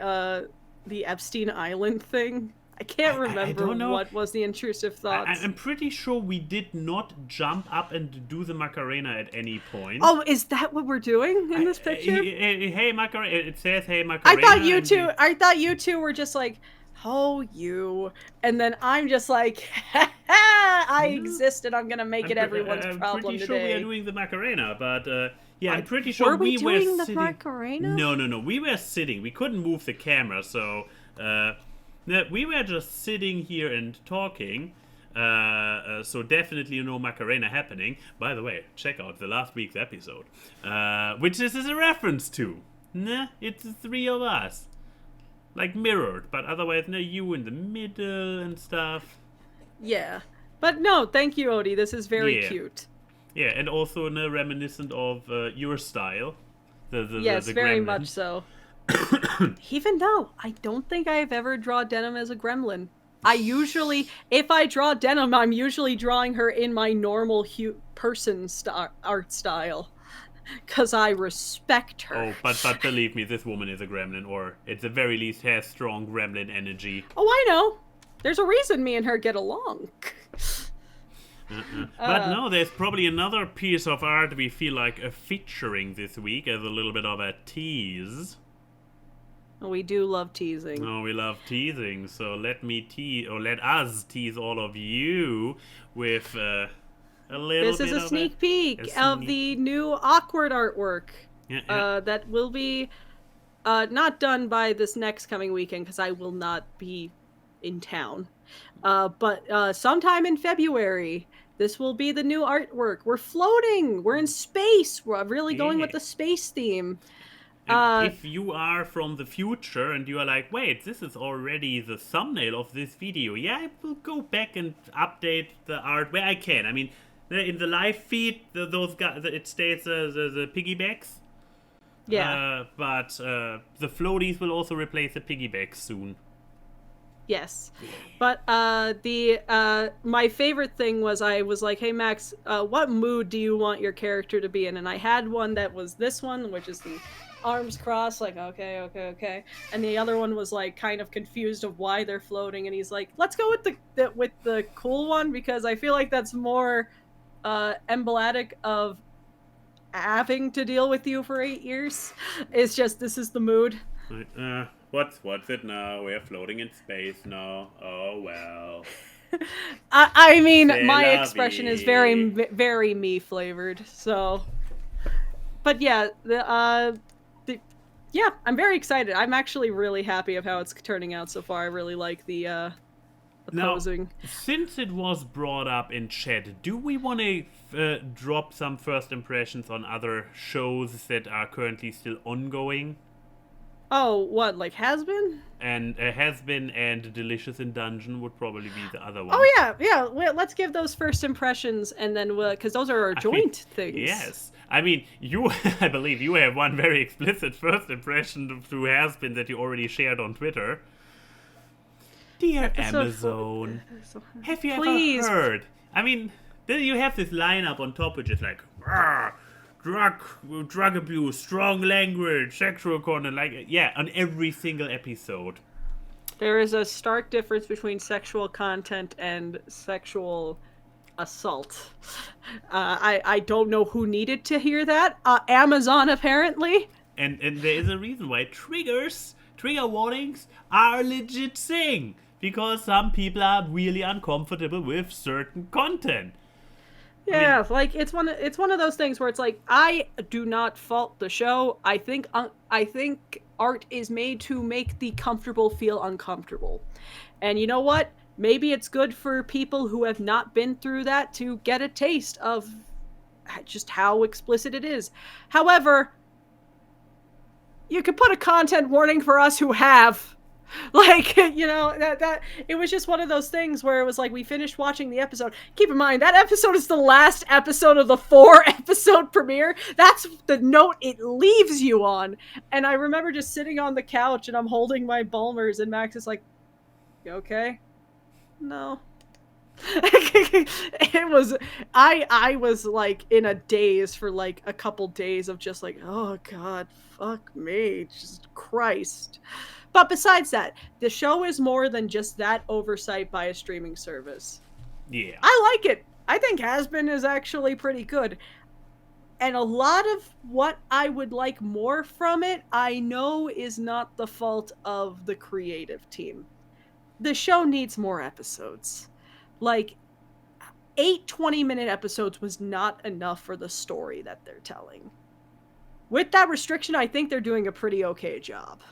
Epstein Island thing? I can't remember I don't know. What was the intrusive thoughts. I'm pretty sure we did not jump up and do the Macarena at any point. Oh, is that what we're doing in this picture? Hey Macarena, it says hey Macarena. I thought you two were just like, oh, you, and then I'm just like, I exist and I'm gonna make it everyone's problem today. I'm pretty sure we are doing the Macarena, but yeah, I'm pretty sure were we were doing the sitting. Macarena? No, we were sitting. We couldn't move the camera, so we were just sitting here and talking. So definitely no Macarena happening. By the way, check out the last week's episode, which this is a reference to. It's the three of us. Like mirrored, but otherwise, you in the middle and stuff. Yeah. But no, thank you, Odie. This is very cute. Yeah, and also reminiscent of your style. Yes, the very gremlin. much so. Even though I don't think I've ever drawn Denim as a gremlin. If I draw Denim, I'm usually drawing her in my normal person art style. Because I respect her. Oh, but believe me, this woman is a gremlin, or at the very least has strong gremlin energy. Oh, I know. There's a reason me and her get along. But no, there's probably another piece of art we feel like featuring this week as a little bit of a tease. We do love teasing. Oh, we love teasing. So let us tease all of you with a little This is bit a of sneak peek of the new Awkward artwork. That will be not done by this next coming weekend because I will not be in town. But sometime in February, this will be the new artwork. We're floating. We're in space. We're really going with the space theme. And if you are from the future and you are like, wait, this is already the thumbnail of this video, yeah, I will go back and update the art where I can. I mean, In the live feed, those guys, it states the piggybacks. Yeah. But the floaties will also replace the piggybacks soon. Yes. But my favorite thing was I was like, hey Max, what mood do you want your character to be in? And I had one that was this one, which is the arms crossed, like okay. And the other one was like kind of confused of why they're floating, and he's like, let's go with the cool one because I feel like that's more emblematic of having to deal with you for 8 years. It's just this is the mood. What's it now? We're floating in space now. Oh well. I mean, my C'est la expression is vie. very me flavored. So, but yeah, yeah, I'm very excited. I'm actually really happy of how it's turning out so far. I really like the posing. Since it was brought up in chat, do we want to drop some first impressions on other shows that are currently still ongoing? Oh, what, like Has Been? And Has Been and Delicious in Dungeon would probably be the other one. Oh yeah. Well, let's give those first impressions, and then because those are our joint things. Yes. I mean, I believe you have one very explicit first impression through Has Been that you already shared on Twitter. Dear Amazon, have you ever heard? I mean, then you have this lineup on top which is like, drug abuse, strong language, sexual content, on every single episode. There is a stark difference between sexual content and sexual assault. I don't know who needed to hear that. Amazon, apparently. And there is a reason why trigger warnings are a legit thing. Because some people are really uncomfortable with certain content. Yeah, like it's one of those things where it's like, I do not fault the show. I think art is made to make the comfortable feel uncomfortable. And you know what? Maybe it's good for people who have not been through that to get a taste of just how explicit it is. However, you could put a content warning for us who have. Like, you know, that it was just one of those things where it was like we finished watching the episode. Keep in mind, that episode is the last episode of the 4-episode premiere. That's the note it leaves you on. And I remember just sitting on the couch and I'm holding my Bulmers and Max is like, you okay? No. It was I was like in a daze for like a couple days of just like, oh god, fuck me, just Christ. But besides that, the show is more than just that oversight by a streaming service. Yeah. I like it. I think Has Been is actually pretty good. And a lot of what I would like more from it, I know is not the fault of the creative team. The show needs more episodes. Like, 8 20-minute episodes was not enough for the story that they're telling. With that restriction, I think they're doing a pretty okay job.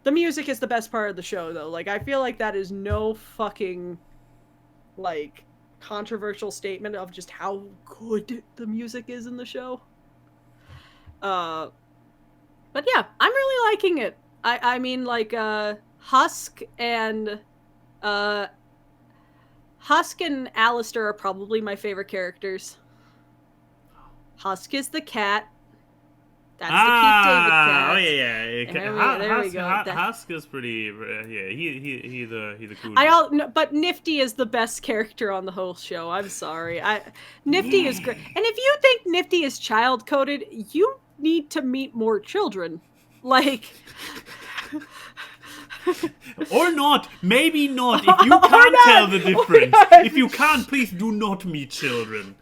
The music is the best part of the show, though. Like, I feel like that is no fucking, like, controversial statement of just how good the music is in the show. But yeah, I'm really liking it. I mean, like, Husk and Alistair are probably my favorite characters. Husk is the cat. That's the Keith David cat. Oh yeah. There we go. Husk is pretty. He's a cool. But Nifty is the best character on the whole show. I'm sorry. Nifty is great. And if you think Nifty is child coded, you need to meet more children. Like. Or not. Maybe not. If you can't tell the difference. If you can't, please do not meet children.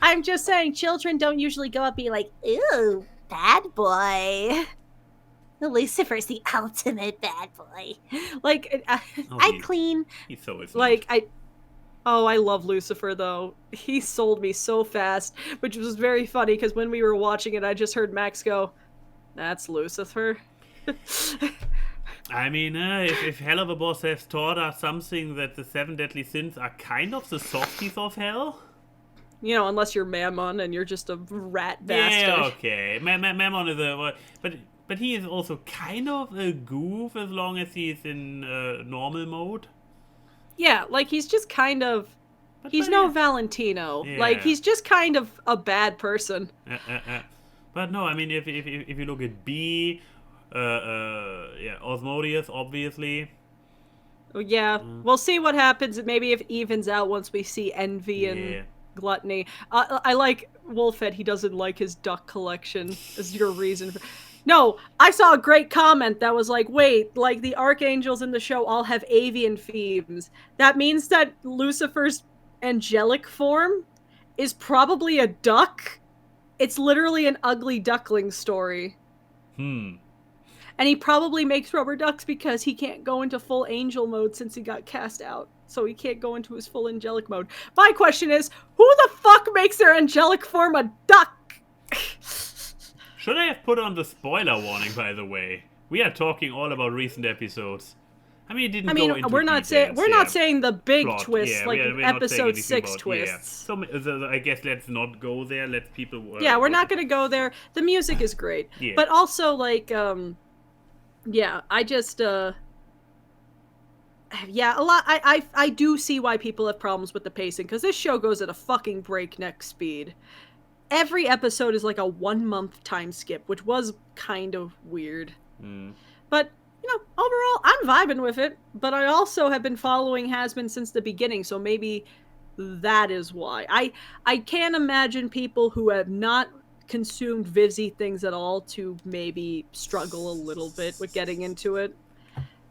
I'm just saying, children don't usually go up and be like, ooh, bad boy. Lucifer's the ultimate bad boy. Like, I clean. He's so like, I love Lucifer, though. He sold me so fast, which was very funny, because when we were watching it, I just heard Max go, that's Lucifer. I mean, if Hell of a Boss has taught us something, that the 7 deadly sins are kind of the softies of hell. You know, unless you're Mammon and you're just a rat bastard. Yeah, okay. Mammon is but he is also kind of a goof as long as he's in normal mode. Yeah, like he's just kind of He's no Valentino. Yeah. Like, he's just kind of a bad person. But no, I mean, if you look at B, Osmodius, obviously. Yeah, we'll see what happens. Maybe if it evens out once we see Envy and Gluttony. I like Wolfhead. He doesn't like his duck collection. Is your reason for... No, I saw a great comment that was like, wait, like the archangels in the show all have avian themes. That means that Lucifer's angelic form is probably a duck? It's literally an ugly duckling story. And he probably makes rubber ducks because he can't go into full angel mode since he got cast out. So he can't go into his full angelic mode. My question is, who the fuck makes their angelic form a duck? Should I have put on the spoiler warning, by the way? We are talking all about recent episodes. I mean, it didn't go into we're not details, not saying the big plot. twist, like we're not saying episode anything 6 about- twists. So I guess let's not go there. Let people. We're not gonna go there. The music is great, Yeah. but also like, I just, a lot. I do see why people have problems with the pacing because this show goes at a fucking breakneck speed. Every episode is like a 1 month time skip, which was kind of weird. But overall, I'm vibing with it. But I also have been following Has-Been since the beginning, so maybe that is why. I can't imagine people who have not consumed Vivzy things at all to maybe struggle a little bit with getting into it.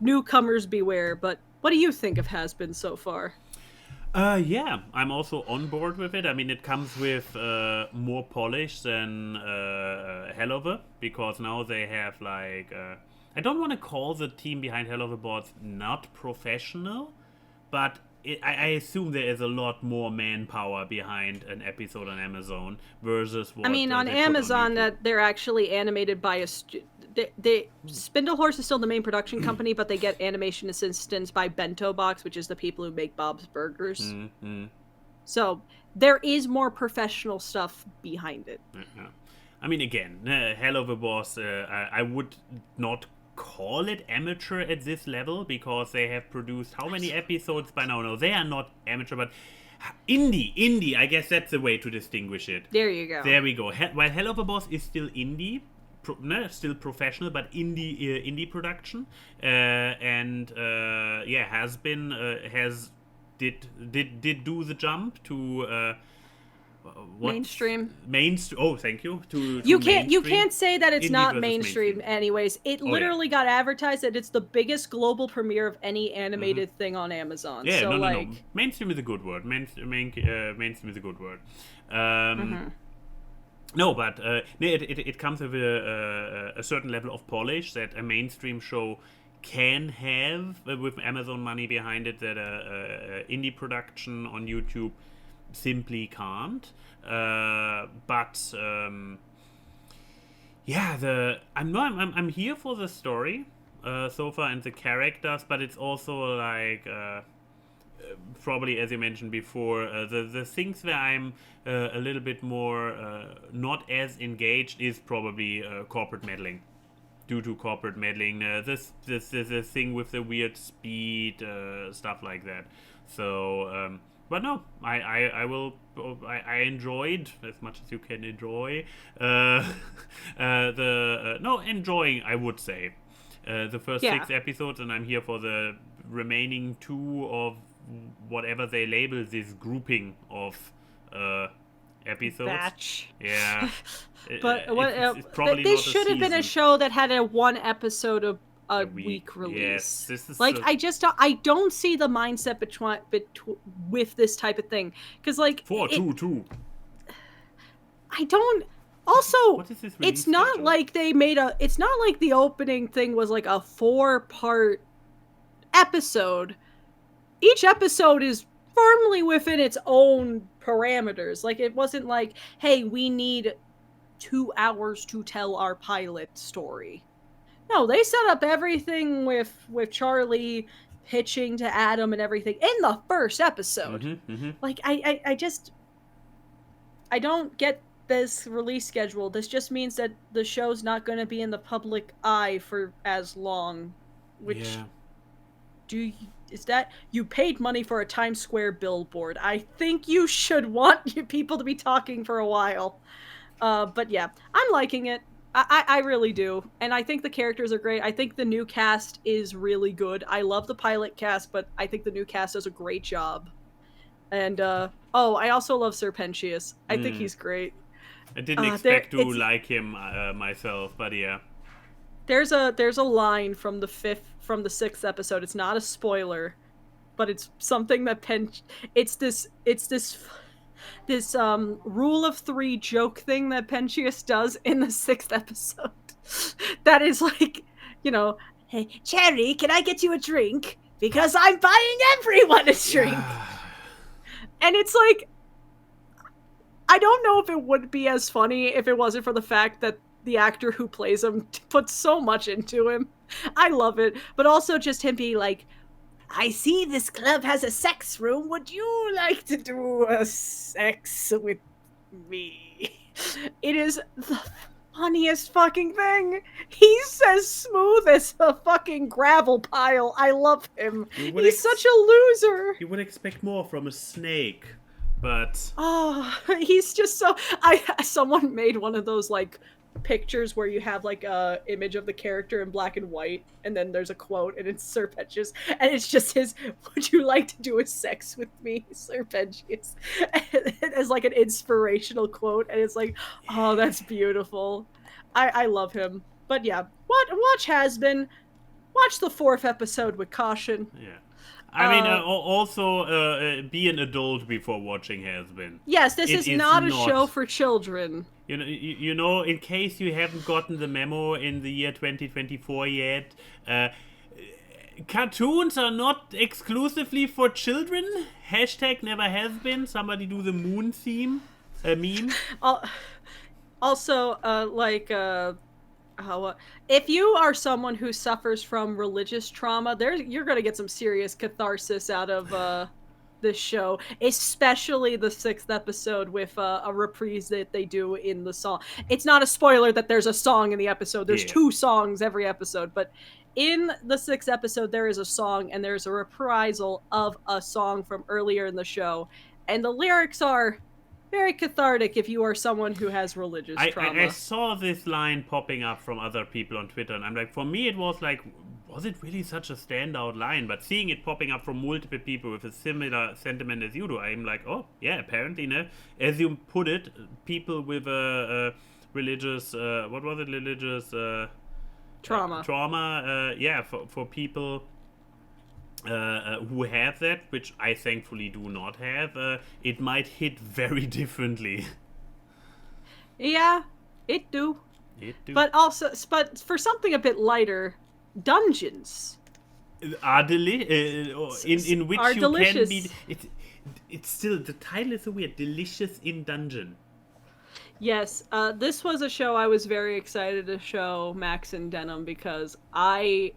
Newcomers beware, but what do you think of Has-Been so far? I'm also on board with it. I mean, it comes with more polish than Hellover, because now they have like... I don't want to call the team behind Helloverboards not professional, but I assume there is a lot more manpower behind an episode on Amazon versus what... I mean, on Amazon, that they're actually animated by a... Spindle Horse is still the main production company, but they get animation assistance by Bento Box, which is the people who make Bob's Burgers. So there is more professional stuff behind it. I mean, again, Helloverboards, I would not call it amateur at this level, because they have produced how many episodes by now? No, they are not amateur, but indie. I guess that's the way to distinguish it. There you go. There we go. While Helloverboards is still indie, still professional, but indie production, did do the jump to mainstream. Oh, thank you. You can't say that it's Indie not versus mainstream. Anyways, it literally got advertised that it's the biggest global premiere of any animated thing on Amazon. Yeah, so no. Mainstream is a good word. Mainstream is a good word. No, but it comes with a certain level of polish that a mainstream show can have with Amazon money behind it, that indie production on YouTube simply can't. I'm here for the story so far and the characters, but it's also like probably, as you mentioned before, the things where I'm a little bit more not as engaged is probably corporate meddling. Due to corporate meddling, this thing with the weird speed, stuff like that. So, but no, I enjoyed as much as you can enjoy. Enjoying, I would say, the first 6 episodes, and I'm here for the remaining 2 of whatever they label this grouping of episodes. Batch. Yeah. But it's probably this not should have been a show that had a 1 episode a week release. Yes, this is like I don't see the mindset with this type of thing, because like 4-2-2. I don't. Also, What is this it's release not schedule? like they made a. It's not like the opening thing was like a 4-part episode. Each episode is firmly within its own parameters. Like, it wasn't like, hey, we need 2 hours to tell our pilot story. No, they set up everything with Charlie pitching to Adam and everything in the first episode. Like, I don't get this release schedule. This just means that the show's not going to be in the public eye for as long. Which is that you paid money for a Times Square billboard. I think you should want people to be talking for a while. But yeah, I'm liking it. I really do. And I think the characters are great. I think the new cast is really good. I love the pilot cast, but I think the new cast does a great job. And I also love Sir Pentious. I think he's great. I didn't expect to like him myself, but yeah. There's a line from the sixth episode. It's not a spoiler, but it's something that it's this rule of three joke thing that Pentious does in the sixth episode. That is like, hey, Cherry, can I get you a drink? Because I'm buying everyone a drink. And it's like, I don't know if it would be as funny if it wasn't for the fact that the actor who plays him puts so much into him. I love it. But also just him being like, I see this club has a sex room. Would you like to do a sex with me? It is the funniest fucking thing. He's as smooth as a fucking gravel pile. I love him. He's such a loser. You would expect more from a snake, but... he's just so... Someone made one of those, like, pictures where you have like a image of the character in black and white, and then there's a quote, and it's Sir Pentious, and it's just his, would you like to do a sex with me, Sir Pentious, as like an inspirational quote, and it's like, oh, that's beautiful. I love him. But yeah, watch Has-Been. Watch the 4th episode with caution. Yeah. I mean, also be an adult before watching Has-Been. Yes, this is not a show for children. You know, in case you haven't gotten the memo in the year 2024 yet, cartoons are not exclusively for children. Hashtag never has been. Somebody do the moon theme, meme. Also, if you are someone who suffers from religious trauma, you're gonna get some serious catharsis out of this show, especially the 6th episode with a reprise that they do in the song. It's not a spoiler that there's a song in the episode. There's 2 songs every episode, but in the 6th episode there is a song, and there's a reprisal of a song from earlier in the show, and the lyrics are very cathartic if you are someone who has religious trauma. I saw this line popping up from other people on Twitter, and I'm like, for me it was like, was it really such a standout line? But seeing it popping up from multiple people with a similar sentiment as you do, I'm like, oh, yeah, apparently, no. As you put it, people with a religious, religious... trauma. For people... who have that, which I thankfully do not have, it might hit very differently. Yeah, it do. But for something a bit lighter, dungeons are delicious. In which you delicious. Can be. It's still, the title is so weird. Delicious in Dungeon. Yes, this was a show I was very excited to show Max and Denim because I'm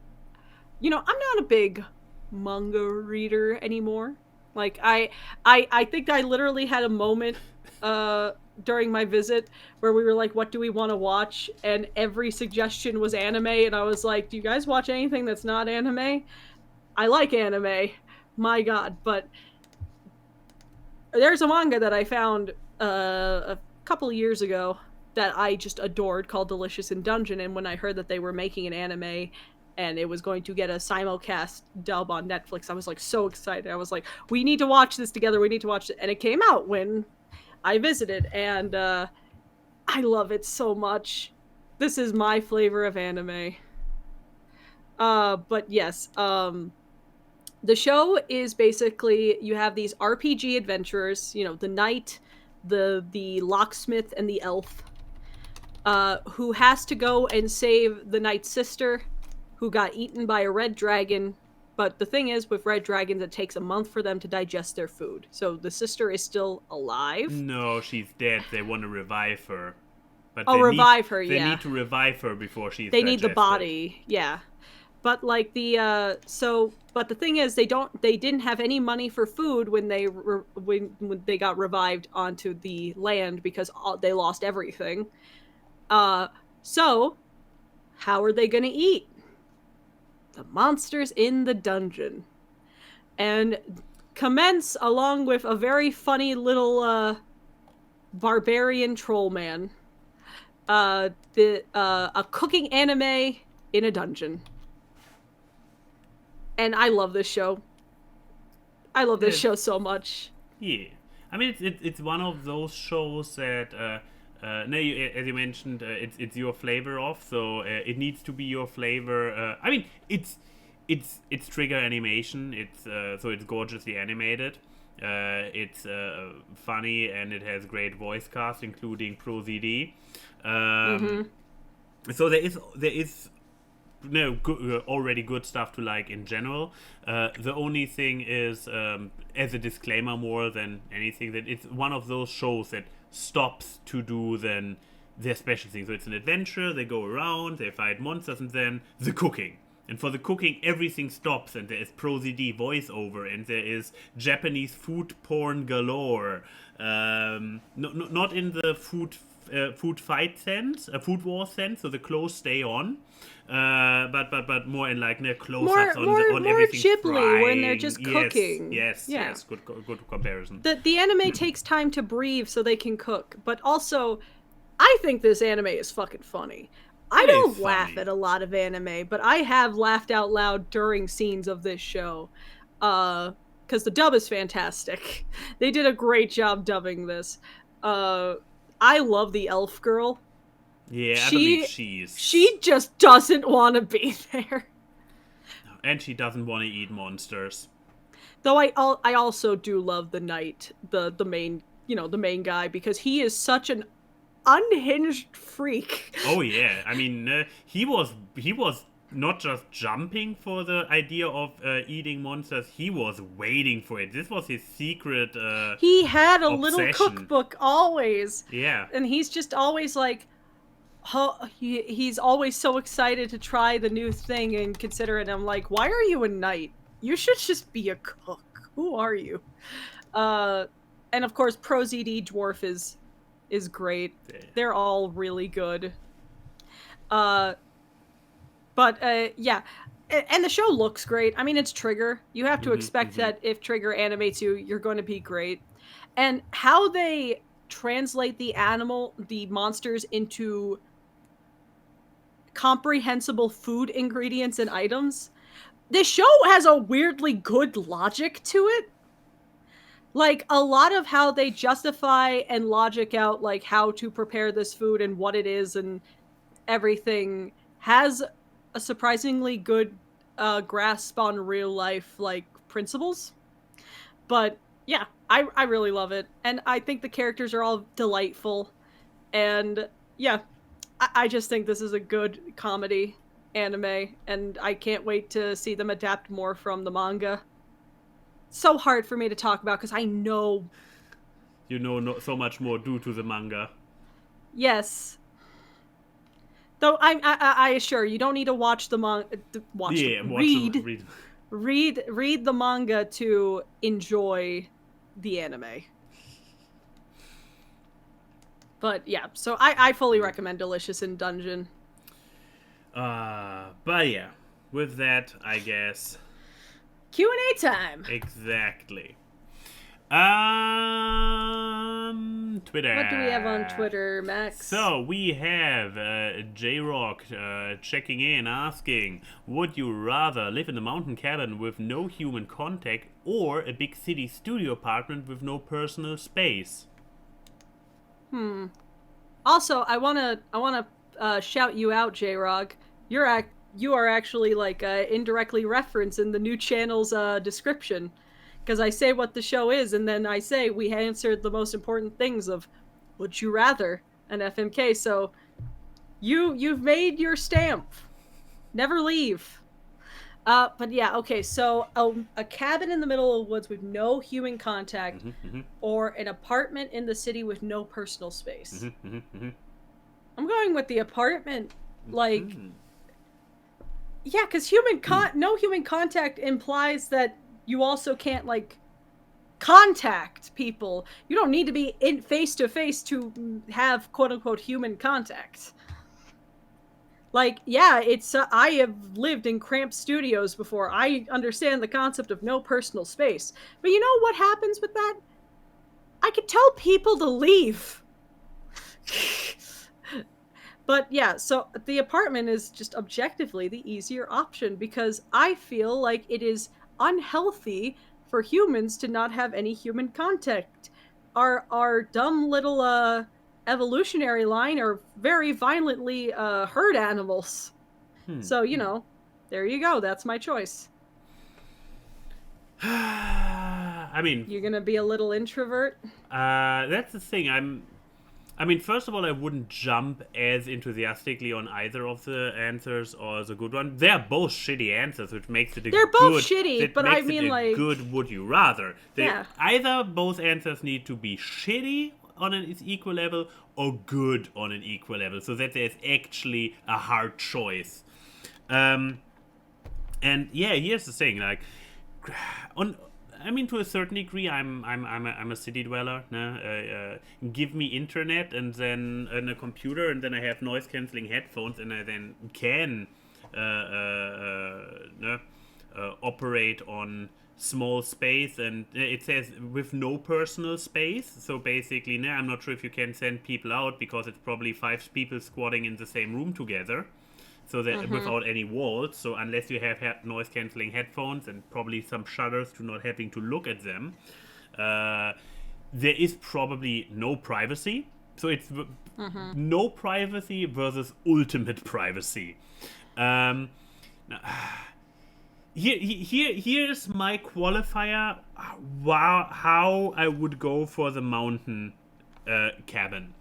not a big manga reader anymore. Like I think I literally had a moment during my visit where we were like, what do we want to watch? And every suggestion was anime, and I was like, do you guys watch anything that's not anime? I like anime, my god. But there's a manga that I found a couple years ago that I just adored called Delicious in Dungeon, and when I heard that they were making an anime and it was going to get a simulcast dub on Netflix, I was like so excited. I was like, we need to watch this together, we need to watch it. And it came out when I visited, and I love it so much. This is my flavor of anime. But yes, the show is basically, you have these RPG adventurers, the knight, the locksmith, and the elf, who has to go and save the knight's sister, who got eaten by a red dragon. But the thing is, with red dragons, it takes a month for them to digest their food. So the sister is still alive. No, she's dead. They want to revive her. But They need to revive her before she's They digested. need the body, yeah. But like but the thing is, they didn't have any money for food when when they got revived onto the land because they lost everything. So how are they gonna eat? The monsters in the dungeon. and commence along with a very funny little barbarian troll man. A cooking anime in a dungeon. And I love this show. I love this show so much. Yeah, I mean it's one of those shows that no, as you mentioned, it's your flavor of, so it needs to be your flavor. I mean it's trigger animation. It's so it's gorgeously animated. It's funny and it has great voice cast, including Pro ZD. So there is no already good stuff to like in general. The only thing is, as a disclaimer more than anything, that it's one of those shows that stops to do then their special thing. So it's an adventure, they go around, they fight monsters, and then the cooking. And for the cooking, everything stops, and there is Pro ZD voiceover, and there is Japanese food porn galore. Not in the food fight sense, food war sense, so the clothes stay on, but more in like close-ups on everything Ghibli frying. when they're just cooking. Yes, good comparison. The anime takes time to breathe so they can cook, but also, I think this anime is fucking funny. I don't laugh at a lot of anime, but I have laughed out loud during scenes of this show, because the dub is fantastic. They did a great job dubbing this. I love the elf girl. Yeah, I believe she's... She just doesn't want to be there. And she doesn't want to eat monsters. Though I also do love the knight, the main, the main guy, because he is such an unhinged freak. Oh yeah, I mean, he was not just jumping for the idea of eating monsters, he was waiting for it. This was his secret he had a obsession. little cookbook always. Yeah. And he's just always like, he's always so excited to try the new thing and consider it. I'm like, why are you a knight? You should just be a cook. Who are you? And of course, Pro ZD Dwarf is great. They're all really good. Yeah. And the show looks great. I mean, it's Trigger. You have to expect that if Trigger animates you, you're going to be great. And how they translate the monsters into comprehensible food ingredients and items. This show has a weirdly good logic to it. Like, a lot of how they justify and logic out, like, how to prepare this food and what it is and everything has a surprisingly good grasp on real life, like, principles. But, yeah, I really love it. And I think the characters are all delightful. And, yeah, I just think this is a good comedy anime. And I can't wait to see them adapt more from the manga. So hard for me to talk about because I know... You know so much more due to the manga. Yes. Though I assure you don't need to watch the manga. Read the manga to enjoy the anime. But yeah, so I fully recommend Delicious in Dungeon. But yeah, with that, I guess... Q&A time! Exactly. Twitter. What do we have on Twitter, Max? So, we have J-Rock checking in, asking, would you rather live in a mountain cabin with no human contact or a big city studio apartment with no personal space? Also, I wanna shout you out, J-Rock. You are actually like indirectly referenced in the new channel's description, because I say what the show is, and then I say we answered the most important things of would you rather an FMK. So you've made your stamp. Never leave. But yeah, okay. So a cabin in the middle of the woods with no human contact, or an apartment in the city with no personal space. I'm going with the apartment. Like. Yeah, because no human contact implies that you also can't, like, contact people. You don't need to be in face-to-face to have quote-unquote human contact. Like, yeah, it's I have lived in cramped studios before. I understand the concept of no personal space. But you know what happens with that? I could tell people to leave. But yeah, so the apartment is just objectively the easier option because I feel like it is unhealthy for humans to not have any human contact. Our dumb little evolutionary line are very violently herd animals. So, you know, there you go. That's my choice. I mean, You're gonna be a little introvert? that's the thing. I mean, first of all, I wouldn't jump as enthusiastically on either of the answers or the good one. They're both shitty answers, which makes it a They're good... both shitty, that but I makes it mean, a like... good would you rather. Yeah. Either both answers need to be shitty on an equal level or good on an equal level, so that there's actually a hard choice. And yeah, here's the thing, like... I mean, to a certain degree, I'm a city dweller. No? Give me internet and then a computer, and then I have noise cancelling headphones, and I then can operate on small space. And it says with no personal space. So basically, no, I'm not sure if you can send people out because it's probably 5 people squatting in the same room together. So that without any walls, so unless you have noise cancelling headphones and probably some shutters to not having to look at them, there is probably no privacy. So it's no privacy versus ultimate privacy. Here's my qualifier. How I would go for the mountain cabin.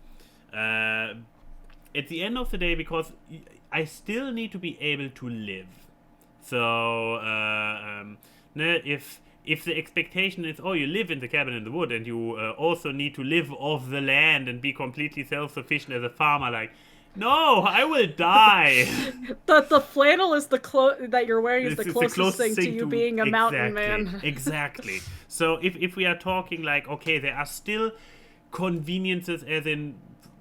At the end of the day, because I still need to be able to live. So, if the expectation is, oh, you live in the cabin in the wood, and you also need to live off the land and be completely self-sufficient as a farmer, like, no, I will die. The flannel is that you're wearing is the closest thing to you being a mountain man. Exactly. So if we are talking like, okay, there are still conveniences, as in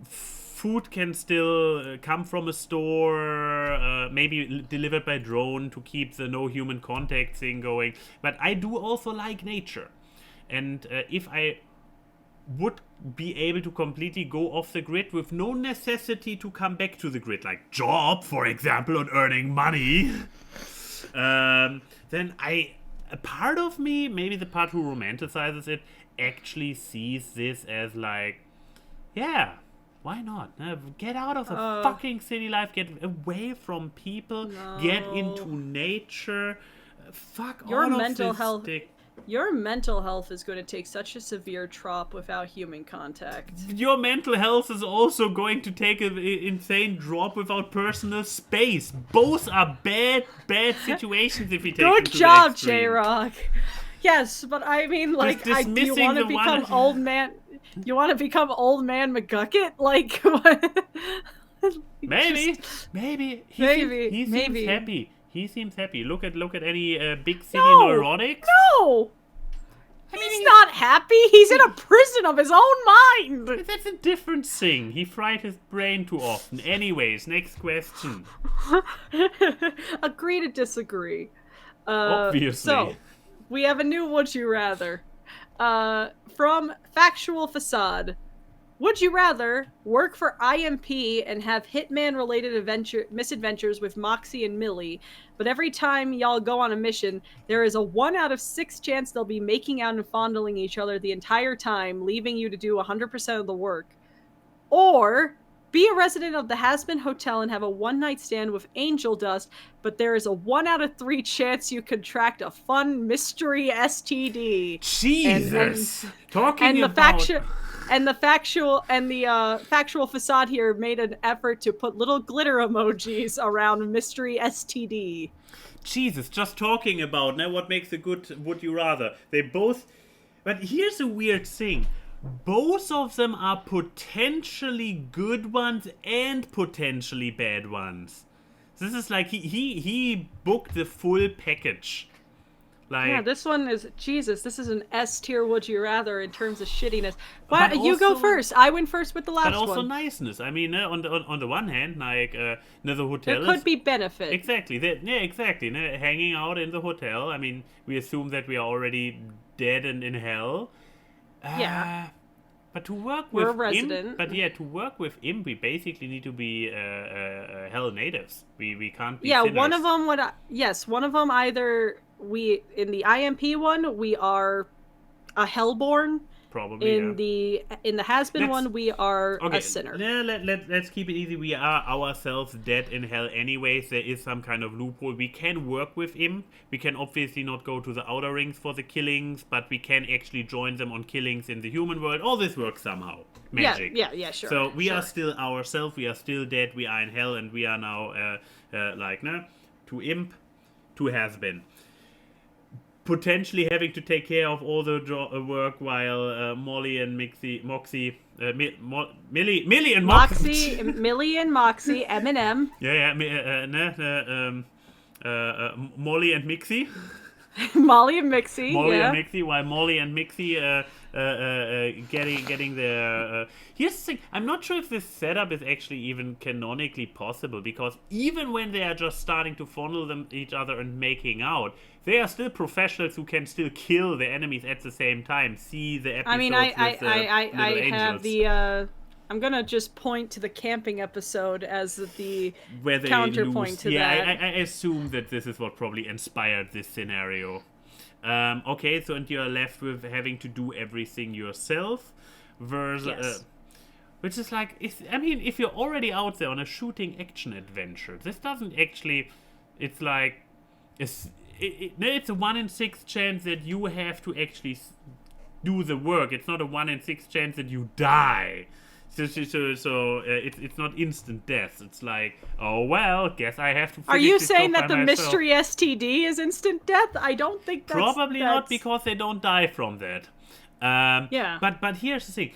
food can still come from a store, maybe delivered by drone to keep the no human contact thing going. But I do also like nature. And if I would be able to completely go off the grid with no necessity to come back to the grid, like job, for example, on earning money, then a part of me, maybe the part who romanticizes it, actually sees this as like, yeah, why not? Get out of the fucking city life. Get away from people. No. Get into nature. Fuck your all mental of this health. Your mental health is going to take such a severe drop without human contact. Your mental health is also going to take an insane drop without personal space. Both are bad situations if we take them to the extreme. Good job, J-Rock. Yes, but I mean, like, you want to become old man... You want to become old man McGucket? Like, what? Maybe. He seems happy. He seems happy. Look at any big city neurotics. No! He's not happy. He's in a prison of his own mind. That's a different thing. He fried his brain too often. Anyways, next question. Agree to disagree. Obviously. So, we have a new Would You Rather. From Factual Facade. Would you rather work for IMP and have Hitman-related misadventures with Moxie and Millie, but every time y'all go on a mission, there is a 1 out of 6 chance they'll be making out and fondling each other the entire time, leaving you to do 100% of the work? Or be a resident of the Has-Been Hotel and have a one-night stand with Angel Dust, but there is a 1 out of 3 chance you contract a fun mystery STD. Jesus! The factual facade here made an effort to put little glitter emojis around mystery STD. Jesus, just talking about now what makes a good Would You Rather. They both... But here's a weird thing. Both of them are potentially good ones and potentially bad ones. This is like he booked the full package. Like, Yeah, this one is Jesus. This is an S tier. Would you rather in terms of shittiness? Why But you go also- first? I went first with the last but also one. niceness. I mean, on the one hand, like the hotel There is could be benefit. exactly exactly. Hanging out in the hotel. I mean, we assume that we are already dead and in hell. Yeah. But to work We're with a resident. Imp, but yeah, to work with Imp, we basically need to be hell natives. We can't be. Yeah, sinners. one of them would. Yes, one of them either in the IMP one we are a hellborn. Probably, In the has-been one, we are okay, a sinner. Let's keep it easy. We are ourselves dead in hell anyways. There is some kind of loophole. We can work with him. We can obviously not go to the outer rings for the killings, but we can actually join them on killings in the human world. All this works somehow. Magic. Yeah, sure. So we sure. are still ourselves. We are still dead. We are in hell, and we are now to Imp, to has-been. Potentially having to take care of all the work while Molly and Moxie, Millie and Moxie, Millie and Moxie, Eminem, Molly and Mixie, Molly and Mixie, and Mixie, while Molly and Mixie getting their. Here's the thing: I'm not sure if this setup is actually even canonically possible, because even when they are just starting to fondle each other and making out, they are still professionals who can still kill the enemies at the same time. See the episodes. I mean, I have the. I'm gonna just point to the camping episode as the where they counterpoint to that. I assume that this is what probably inspired this scenario. Okay, so and you're left with having to do everything yourself, versus, Yes. which is like, if you're already out there on a shooting action adventure, this doesn't actually. It's like, it's a 1 in 6 chance that you have to actually do the work. It's not a 1 in 6 chance that you die. So it's not instant death. It's like, oh well, guess I have to. Are you this saying job that by the myself. mystery STD is instant death? I don't think that's Probably not, because they don't die from that. Yeah. But here's the thing.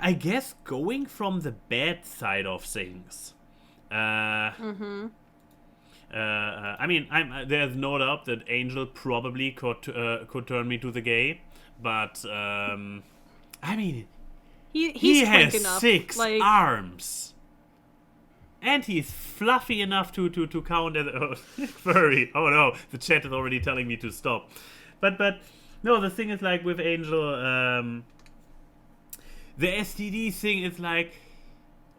I guess going from the bad side of things. I mean, there's no doubt that Angel probably could turn me to the gay, but I mean. He's He quick has enough. 6 like, arms. And he's fluffy enough to count as furry. Oh no, the chat is already telling me to stop. But no, the thing is, like, with Angel, the STD thing is like,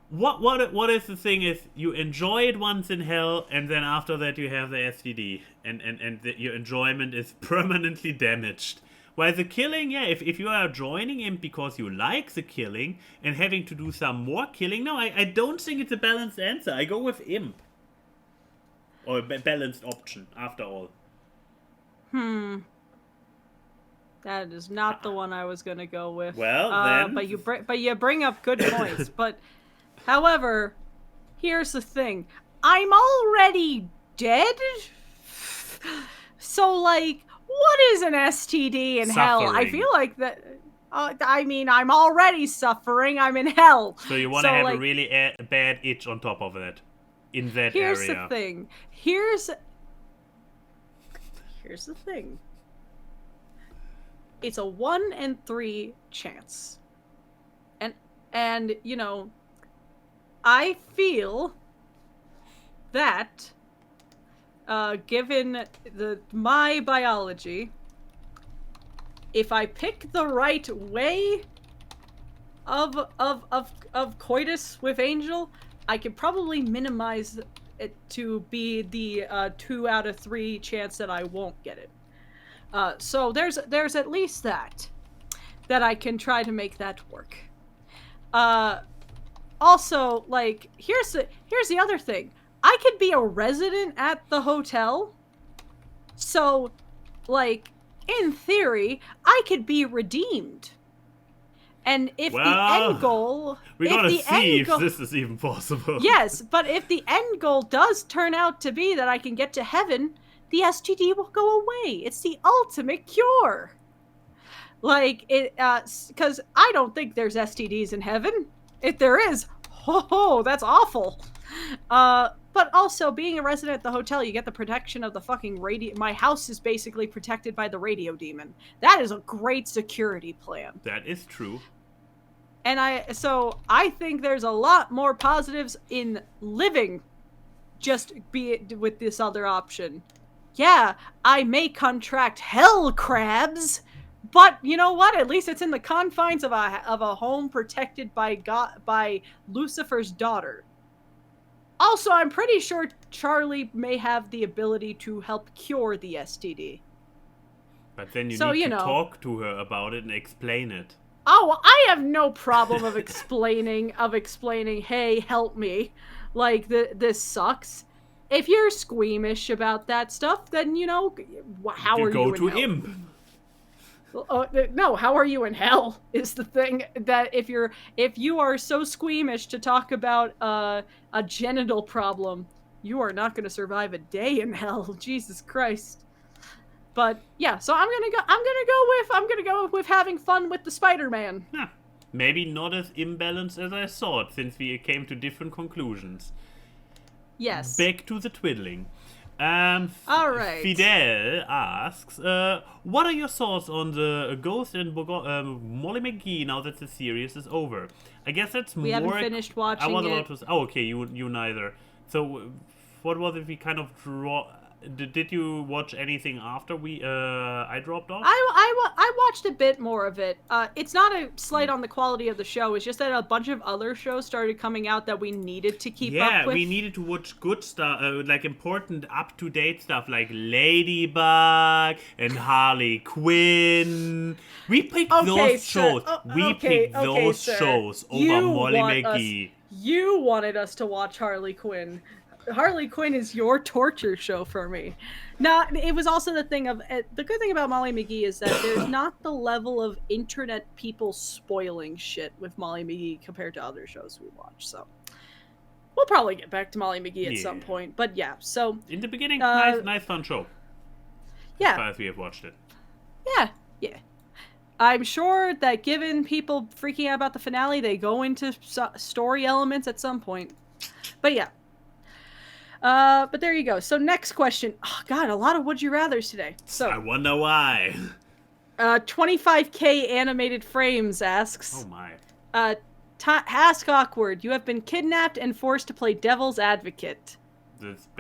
what is the thing is, you enjoy it once in hell, and then after that you have the STD, and your enjoyment is permanently damaged. While the killing, yeah, if you are joining him because you like the killing and having to do some more killing, no, I don't think it's a balanced answer. I go with Imp. Or a balanced option, after all. That is not the one I was gonna go with. Well, then. But you bring up good points. But, however, here's the thing: I'm already dead. So, like, what is an STD in hell? I Suffering. feel like that. I mean, I'm already suffering. I'm in hell. So you want to have like, a really bad itch on top of that. In that here's area. the thing. Here's the thing. It's a 1 in 3 chance. And you know, I feel that given my biology, if I pick the right way of coitus with Angel, I could probably minimize it to be the 2 out of 3 chance that I won't get it. So there's at least that I can try to make that work. Also, like, here's the other thing. I could be a resident at the hotel. So, like, in theory, I could be redeemed. And if the end goal... We're gonna see if this is even possible. Yes, but if the end goal does turn out to be that I can get to heaven, the STD will go away. It's the ultimate cure. Like, because I don't think there's STDs in heaven. If there is, that's awful. But but also being a resident at the hotel, you get the protection of the fucking radio. My house is basically protected by the radio demon. That is a great security plan. That is true. And I think there's a lot more positives in living just be it with this other option. Yeah, I may contract hell crabs, but you know what? At least it's in the confines of a home protected by Lucifer's daughter. Also, I'm pretty sure Charlie may have the ability to help cure the STD. But then you need to talk to her about it and explain it. Oh, I have no problem of explaining, hey, help me. Like, this sucks. If you're squeamish about that stuff, then, how are you in hell? You go to Imp. No, how are you in hell is the thing. That if you are so squeamish to talk about a genital problem, you are not going to survive a day in hell. Jesus Christ. But yeah, so I'm gonna go with having fun with the Spider-Man. Huh. Maybe not as imbalanced as I thought, since we came to different conclusions. Yes. Back to the twiddling. All right. Fidel asks, what are your thoughts on the Ghost and Molly McGee now that the series is over? I guess that's we haven't finished watching it. Okay, you neither. So, what was it we kind of draw? Did you watch anything after I dropped off? I watched a bit more of it. It's not a slight on the quality of the show. It's just that a bunch of other shows started coming out that we needed to keep up with. Yeah, we needed to watch good stuff, like important, up-to-date stuff, like Ladybug and Harley Quinn. We picked those shows. We picked those shows over Molly McGee. You wanted us to watch Harley Quinn. Harley Quinn is your torture show for me. Now, it was also the thing of the good thing about Molly McGee is that there's not the level of internet people spoiling shit with Molly McGee compared to other shows we watch. So we'll probably get back to Molly McGee at some point. But yeah, so in the beginning, nice fun show. Yeah, as far as we have watched it. Yeah. I'm sure that given people freaking out about the finale, they go into story elements at some point. But yeah. But there you go. So next question. Oh, God, a lot of would you rathers today. So I wonder why. 25K animated frames asks. Oh my. Ask Awkward. You have been kidnapped and forced to play devil's advocate.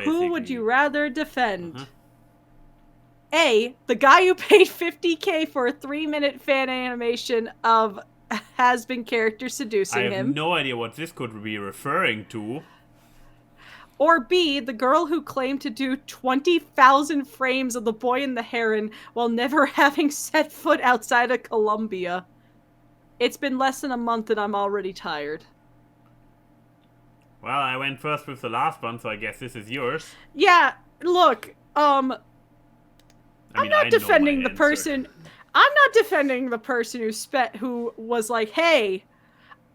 Who would you rather defend? A, the guy who paid 50K for a 3-minute fan animation of has-been character seducing him. I have no idea what this could be referring to. Or B, the girl who claimed to do 20,000 frames of The Boy and the Heron while never having set foot outside of Colombia. It's been less than a month and I'm already tired. Well, I went first with the last one, so I guess this is yours. Yeah, look, I'm not defending the person. I'm not defending the person who was like, hey,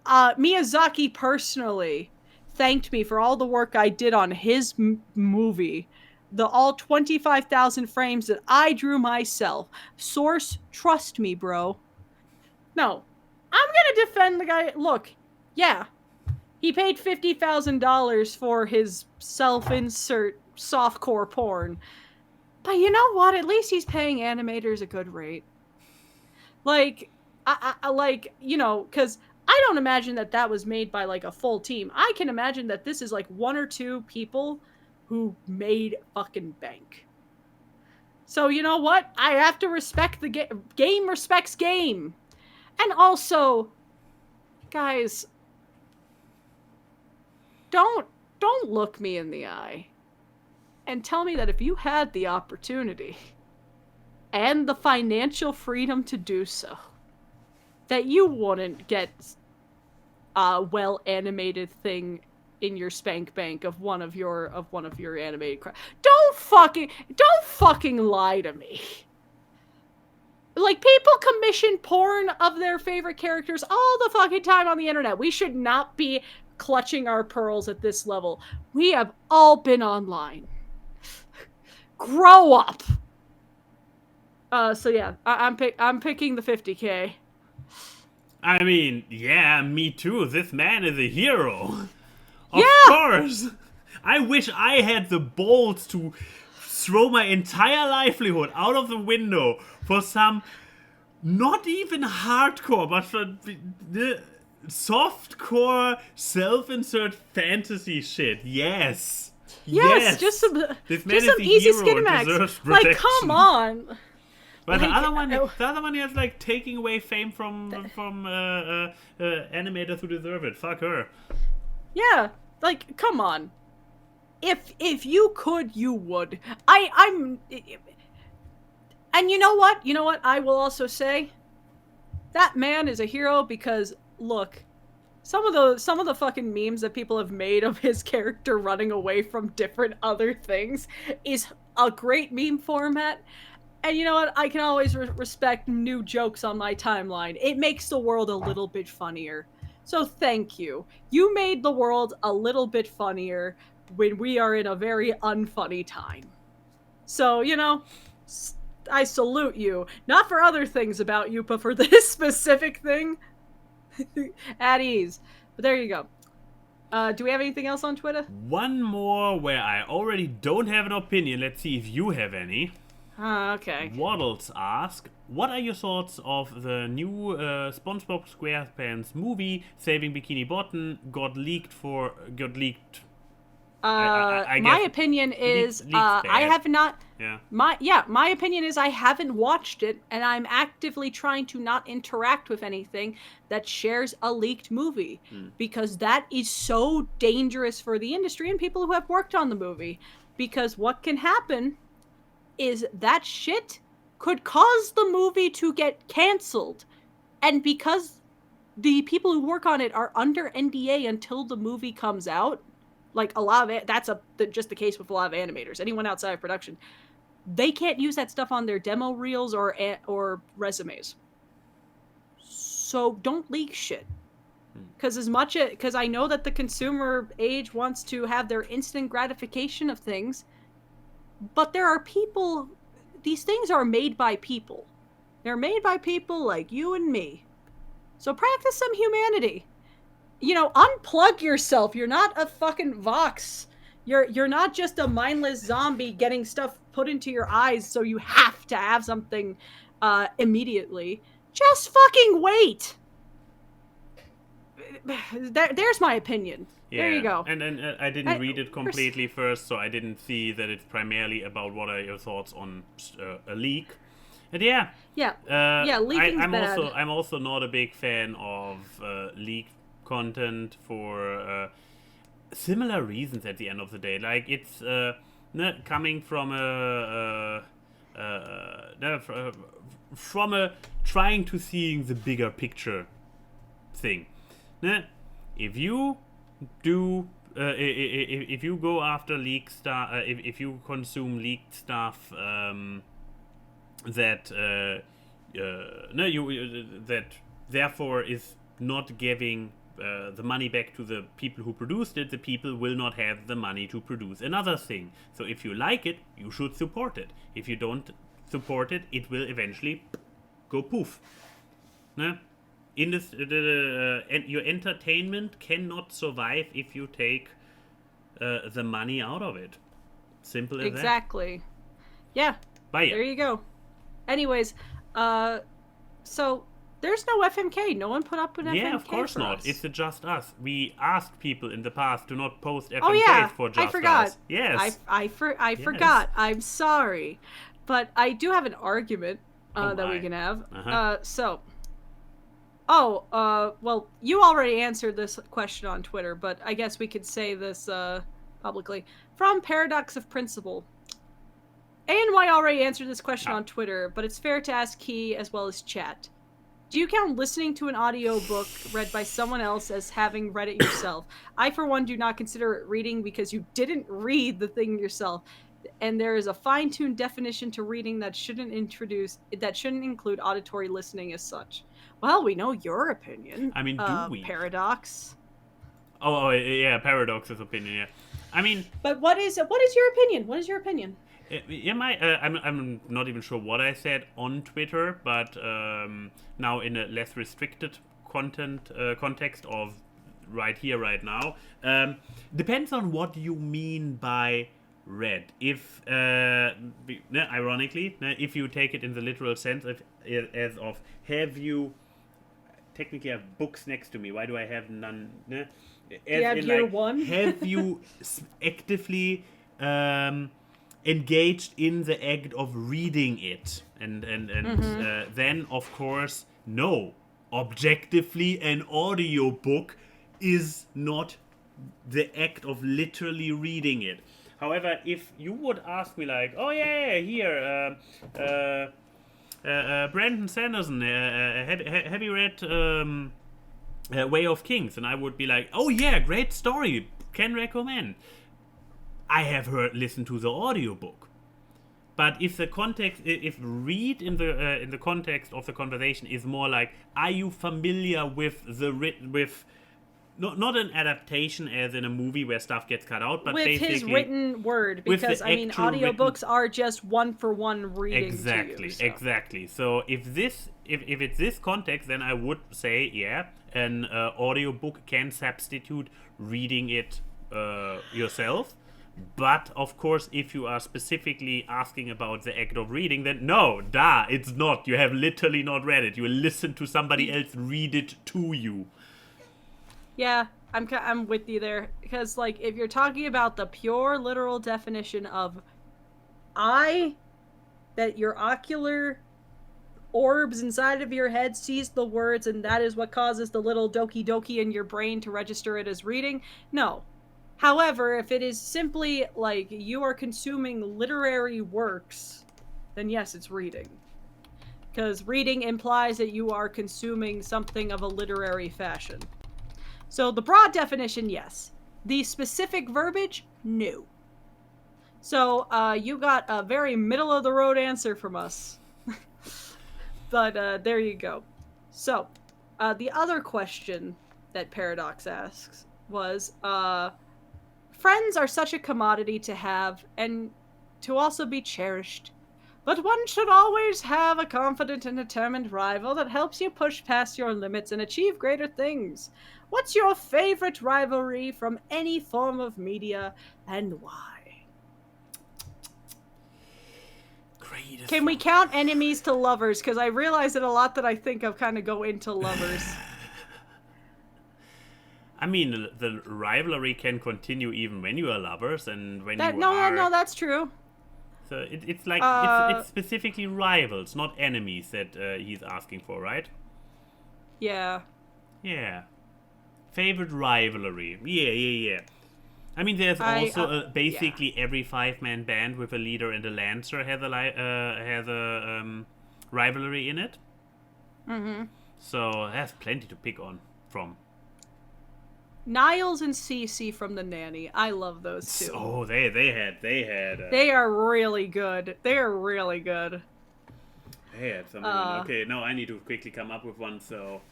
Miyazaki personally thanked me for all the work I did on his movie. All 25,000 frames that I drew myself. Source, trust me, bro. No. I'm gonna defend the guy. Look, yeah. He paid $50,000 for his self-insert softcore porn. But you know what? At least he's paying animators a good rate. Like, because I don't imagine that was made by, like, a full team. I can imagine that this is, like, 1 or 2 people who made fucking bank. So, you know what? I have to respect the game. Game respects game. And also, guys, don't look me in the eye and tell me that if you had the opportunity and the financial freedom to do so, that you wouldn't get a well-animated thing in your spank bank of one of your animated Don't fucking lie to me. Like, people commission porn of their favorite characters all the fucking time on the internet. We should not be clutching our pearls at this level. We have all been online. Grow up. So yeah, I'm picking the 50K. I mean, yeah, me too. This man is a hero. Of course. I wish I had the balls to throw my entire livelihood out of the window for some not even hardcore, but for the softcore self-insert fantasy shit. Yes. Yes, just some This man is some the easy hero and Skinamax. deserves Like, protection. come on. But Like, the other one is like taking away fame from animators who deserve it. Fuck her. Yeah, like, come on. If you could, you would. I'm. And you know what? You know what? I will also say, that man is a hero because look, some of the fucking memes that people have made of his character running away from different other things is a great meme format. And you know what? I can always respect new jokes on my timeline. It makes the world a little bit funnier. So thank you. You made the world a little bit funnier when we are in a very unfunny time. So, you know, I salute you. Not for other things about you, but for this specific thing. At ease. But there you go. Do we have anything else on Twitter? One more where I already don't have an opinion. Let's see if you have any. Okay. Waddles ask, what are your thoughts of the new SpongeBob SquarePants movie Saving Bikini Bottom got leaked? I My guess opinion is leaked I bad. have not. Yeah. My opinion is I haven't watched it, and I'm actively trying to not interact with anything that shares a leaked movie because that is so dangerous for the industry and people who have worked on the movie. Because what can happen is that shit could cause the movie to get canceled, and because the people who work on it are under NDA until the movie comes out. Like, a lot of it, that's just the case with a lot of animators. Anyone outside of production, they can't use that stuff on their demo reels or resumes. So don't leak shit. Because I know that the consumer age wants to have their instant gratification of things, but there are people. These things are made by people. They're made by people like you and me. So practice some humanity. You know, unplug yourself. You're not a fucking Vox. You're not just a mindless zombie getting stuff put into your eyes so you have to have something immediately. Just fucking wait. There's my opinion. Yeah. There you go. And I didn't read it completely first, so I didn't see that it's primarily about what are your thoughts on a leak. And yeah. Leaking's bad. I'm also not a big fan of leaked content for similar reasons at the end of the day. Like, it's coming from from a trying to seeing the bigger picture thing. If you do if you go after leaked stuff, if you consume leaked stuff that that therefore is not giving the money back to the people who produced it, the people will not have the money to produce another thing. So if you like it, you should support it. If you don't support it, it will eventually go poof. In this, and your entertainment cannot survive if you take the money out of it. Simple as that. Exactly. Yeah. Bye. There you go. Anyways, so there's no FMK. No one put up an FMK. Yeah, of course for not. us. It's just us. We asked people in the past to not post FMKs Oh yeah, for just I forgot. us. Yes. I forgot. I'm sorry, but I do have an argument that we can have. Well, you already answered this question on Twitter, but I guess we could say this publicly. From Paradox of Principle. ANY already answered this question on Twitter, but it's fair to ask Key as well as chat. Do you count listening to an audiobook read by someone else as having read it yourself? I, for one, do not consider it reading because you didn't read the thing yourself. And there is a fine-tuned definition to reading that shouldn't include auditory listening as such. Well, we know your opinion. I mean, do we? Paradox. Oh, yeah, Paradox's opinion, yeah. I mean... But what is your opinion? What is your opinion? I'm not even sure what I said on Twitter, but now in a less restricted context of right here, right now. Depends on what you mean by read. If ironically, if you take it in the literal sense as of have you technically have books next to me. Why do I have none? As you have in, year like, one? have you actively engaged in the act of reading it? And then, of course, no. Objectively, an audiobook is not the act of literally reading it. However, if you would ask me like, oh yeah, here, Brandon Sanderson, have you read Way of Kings? And I would be like, oh yeah, great story, can recommend. I have listened to the audiobook. But if the context, if read in the context of the conversation is more like, are you familiar with not an adaptation as in a movie where stuff gets cut out, but with basically his written word, with because the I mean audiobooks are just one for one reading exactly to you, so. exactly. So if it's this context, then I would say an audiobook can substitute reading it yourself. But of course, if you are specifically asking about the act of reading, then no, it's not. You have literally not read it. You listen to somebody else read it to you. Yeah, I'm with you there, because like if you're talking about the pure literal definition of eye, that your ocular orbs inside of your head sees the words and that is what causes the little doki doki in your brain to register it as reading, no. However, if it is simply like you are consuming literary works, then yes, it's reading. Because reading implies that you are consuming something of a literary fashion. So the broad definition, yes. The specific verbiage, no. So you got a very middle-of-the-road answer from us. But there you go. So the other question that Paradox asks was, friends are such a commodity to have and to also be cherished. But one should always have a confident and determined rival that helps you push past your limits and achieve greater things. What's your favorite rivalry from any form of media, and why? Greatest Can we count enemies to lovers? Because I realize that a lot that I think of kind of go into lovers. I mean, the rivalry can continue even when you are lovers and when you are... No, that's true. So it's like, it's specifically rivals, not enemies that he's asking for, right? Yeah. Yeah. Favorite rivalry. Yeah. I mean, there's also basically every 5-man band with a leader and a lancer has a rivalry in it. Mm-hmm. So there's plenty to pick on from. Niles and Cece from The Nanny. I love those two. Oh, they had. They are really good. They are really good. They had something. Okay, now I need to quickly come up with one. So,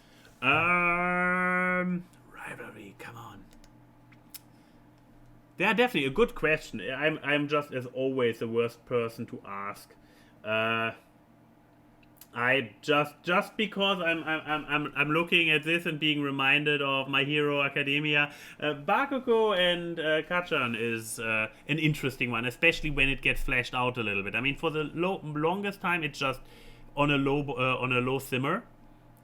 rivalry. Come on. They are definitely a good question. I'm just as always the worst person to ask. I just because I'm looking at this and being reminded of My Hero Academia, Bakugo and Kachan is an interesting one, especially when it gets fleshed out a little bit. I mean, for the longest time, it's just on a low simmer,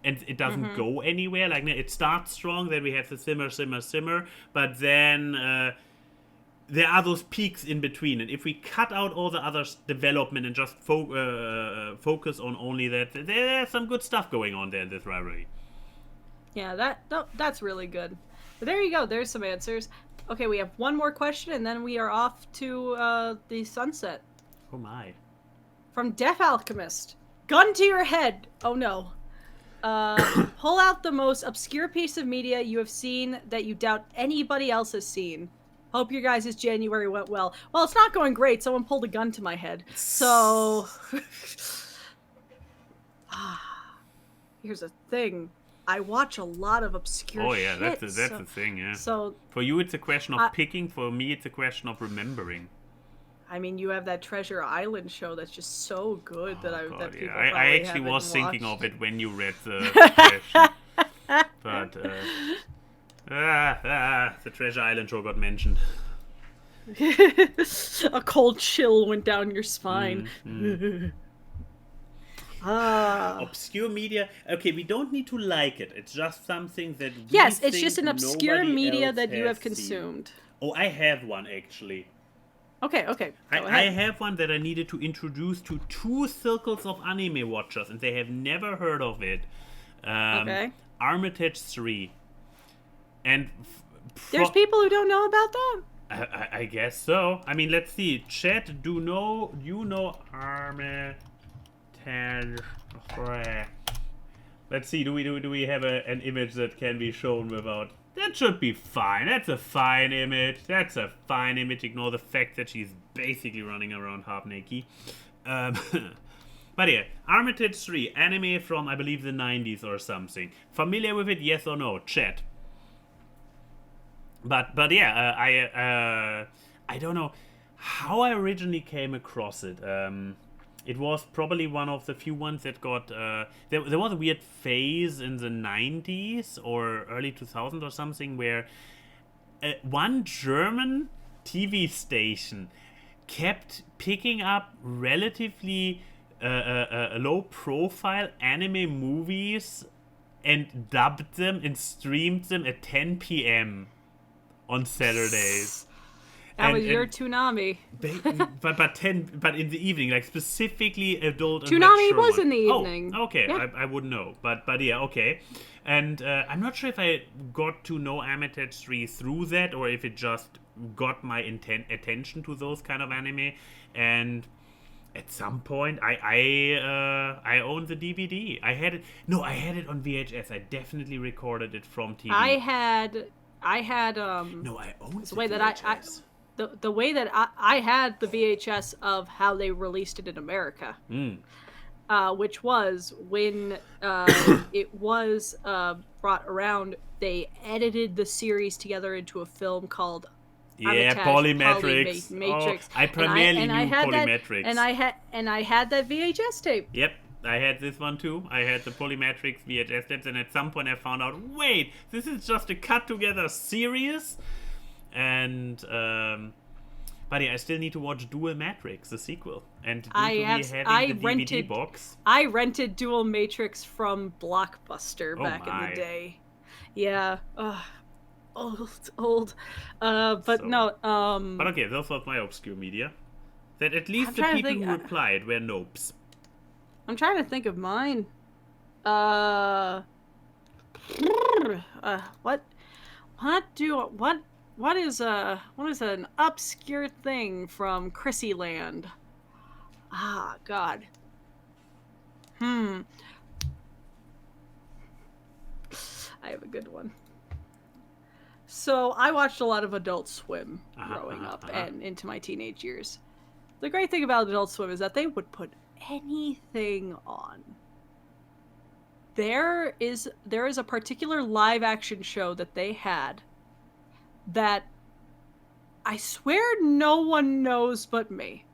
and it doesn't go anywhere. Like it starts strong, then we have the simmer, but then. There are those peaks in between, and if we cut out all the other development and just focus on only that, there's some good stuff going on there in this rivalry. Yeah, that's really good. But there you go. There's some answers. Okay, we have one more question, and then we are off to the sunset. Oh my! From Deaf Alchemist, gun to your head. Oh no. Pull out the most obscure piece of media you have seen that you doubt anybody else has seen. Hope your guys' January went well. Well, it's not going great. Someone pulled a gun to my head. So, here's a thing. I watch a lot of obscure shit. Oh yeah, that's the thing, yeah. So for you, it's a question of picking. For me, it's a question of remembering. I mean, you have that Treasure Island show that's just so good that people probably I actually was watched. thinking of it when you read the question. But The Treasure Island show got mentioned. A cold chill went down your spine. Obscure media. Okay, we don't need to like it. It's just something that we Yes, it's think just an obscure nobody media else that you have has seen. consumed. Oh, I have one actually. Okay. Go I ahead. have one that I needed to introduce to 2 circles of anime watchers, and they have never heard of it. Okay. Armitage 3. And There's people who don't know about that? I guess so. I mean, let's see. Chat, you know Armitage 3? Let's see. Do we have an image that can be shown without? That should be fine. That's a fine image. Ignore the fact that she's basically running around half naked. But yeah, Armitage 3, anime from, I believe, the 90s or something. Familiar with it, yes or no? Chat. But yeah, I don't know how I originally came across it. It was probably one of the few ones that got... there was a weird phase in the 90s or early 2000s or something where one German TV station kept picking up relatively low-profile anime movies and dubbed them and streamed them at 10 p.m. on Saturdays. That was your Toonami. But in the evening, like specifically adult. Toonami and was mature in the one. evening. Oh, okay, Yeah. I wouldn't know, but yeah, okay. And I'm not sure if I got to know Armitage 3 through that, or if it just got my attention to those kind of anime. And at some point, I owned the DVD. I had it. No, I had it on VHS. I definitely recorded it from TV. I had No, I owned the way that VHS. the way that I had the VHS of how they released it in America, which was when it was brought around. They edited the series together into a film called Polymetrics. Matrix. I primarily knew Polymetrics. And I had that VHS tape. Yep, I had this one too. I had the Polymetrics VHS tapes, and at some point I found out, wait, this is just a cut together series. And but yeah, I still need to watch Dual Matrix, the sequel. And due to me having the DVD box, I rented Dual Matrix from Blockbuster back in the day. Yeah. Old. But So- no. But okay, those were my obscure media. That at least the trying to people think, who replied were nopes. I'm trying to think of mine. What is an obscure thing from Chrissy Land? Ah, God. I have a good one. So I watched a lot of Adult Swim growing up and into my teenage years. The great thing about Adult Swim is that they would put anything on. There is a particular live action show that they had that I swear no one knows but me.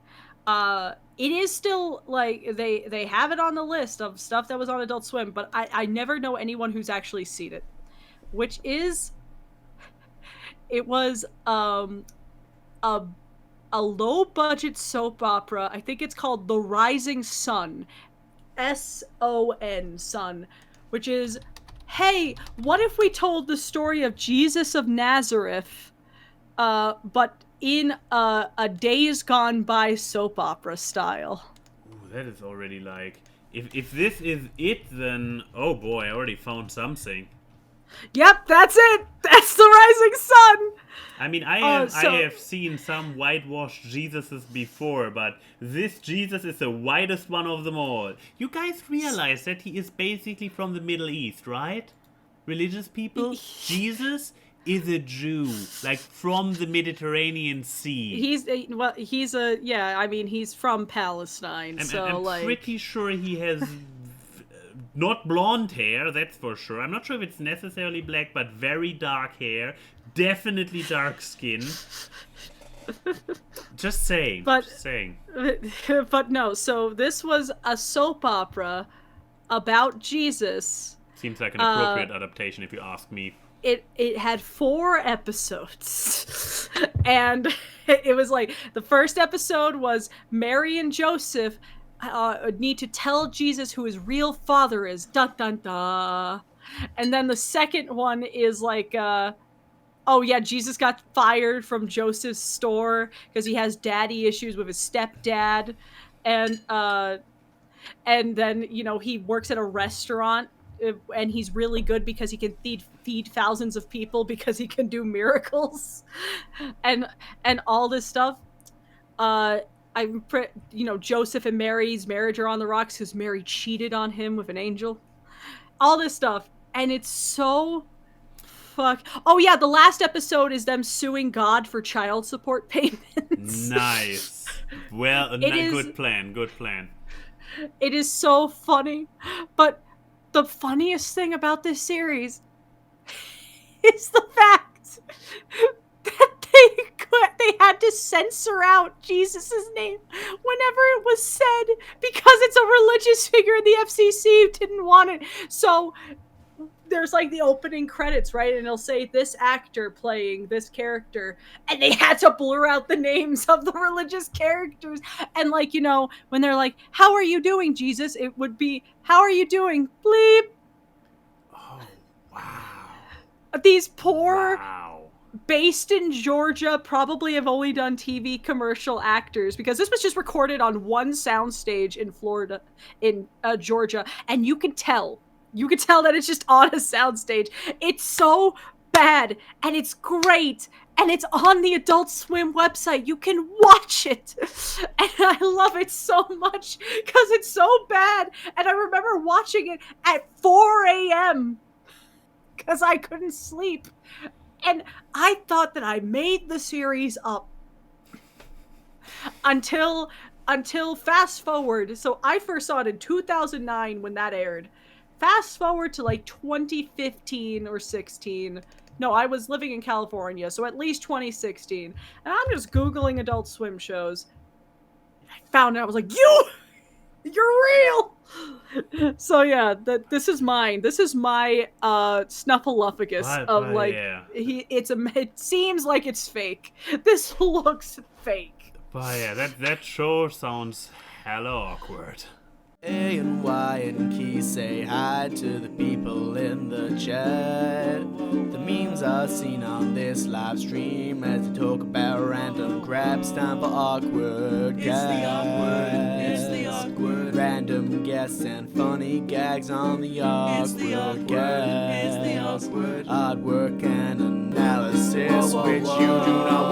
It is still, like, they have it on the list of stuff that was on Adult Swim, but I never know anyone who's actually seen it. Which is, it was a low-budget soap opera. I think it's called The Rising Sun. S-O-N, Sun. Which is, hey, what if we told the story of Jesus of Nazareth, but in a Days Gone By soap opera style? Ooh, that is already like... If this is it, then... Oh boy, I already found something. Yep, that's it! That's The Rising Sun! I mean, I have seen some whitewashed Jesuses before, but this Jesus is the whitest one of them all. You guys realize that he is basically from the Middle East, right? Religious people? Jesus is a Jew, like from the Mediterranean Sea. He's from Palestine, I'm pretty sure he has not blonde hair, that's for sure. I'm not sure if it's necessarily black, but very dark hair. Definitely dark skin. Just saying. But no, so this was a soap opera about Jesus. Seems like an appropriate adaptation if you ask me. it had 4 episodes. And it was like, the first episode was Mary and Joseph need to tell Jesus who his real father is. Dun dun dun. And then the second one is like, oh yeah, Jesus got fired from Joseph's store because he has daddy issues with his stepdad. And then, you know, he works at a restaurant, and he's really good because he can feed thousands of people because he can do miracles. and all this stuff. Joseph and Mary's marriage are on the rocks because Mary cheated on him with an angel. All this stuff. And it's so fuck. Oh yeah, the last episode is them suing God for child support payments. Nice. Well, good plan. It is so funny. But the funniest thing about this series is the fact that they had to censor out Jesus' name whenever it was said because it's a religious figure and the FCC didn't want it. So there's like the opening credits, right? And it'll say this actor playing this character, and they had to blur out the names of the religious characters. And like, you know, when they're like, how are you doing, Jesus? It would be, how are you doing? Bleep. Oh, wow. These poor, Wow. based in Georgia, probably have only done TV commercial actors, because this was just recorded on one soundstage in Florida, in Georgia. And you can tell that it's just on a soundstage. It's so bad, and it's great, and it's on the Adult Swim website. You can watch it, and I love it so much because it's so bad. And I remember watching it at 4 a.m. because I couldn't sleep, and I thought that I made the series up until fast forward. So I first saw it in 2009 when that aired. Fast forward to like 2015 or 16. No, I was living in California, so at least 2016. And I'm just Googling Adult Swim shows. I found it. I was like, you're real! So yeah, this is mine. This is my Snuffleupagus of like, yeah. It seems like it's fake. This looks fake. But yeah, that show sounds hella awkward. A and Y and Key say hi to the people in the chat. The memes are seen on this live stream as they talk about random crap. It's time for awkward guests. It's the awkward. Random guests and funny gags on the awkward guests. It's the awkward. Artwork and analysis, Whoa, whoa, which you do whoa. not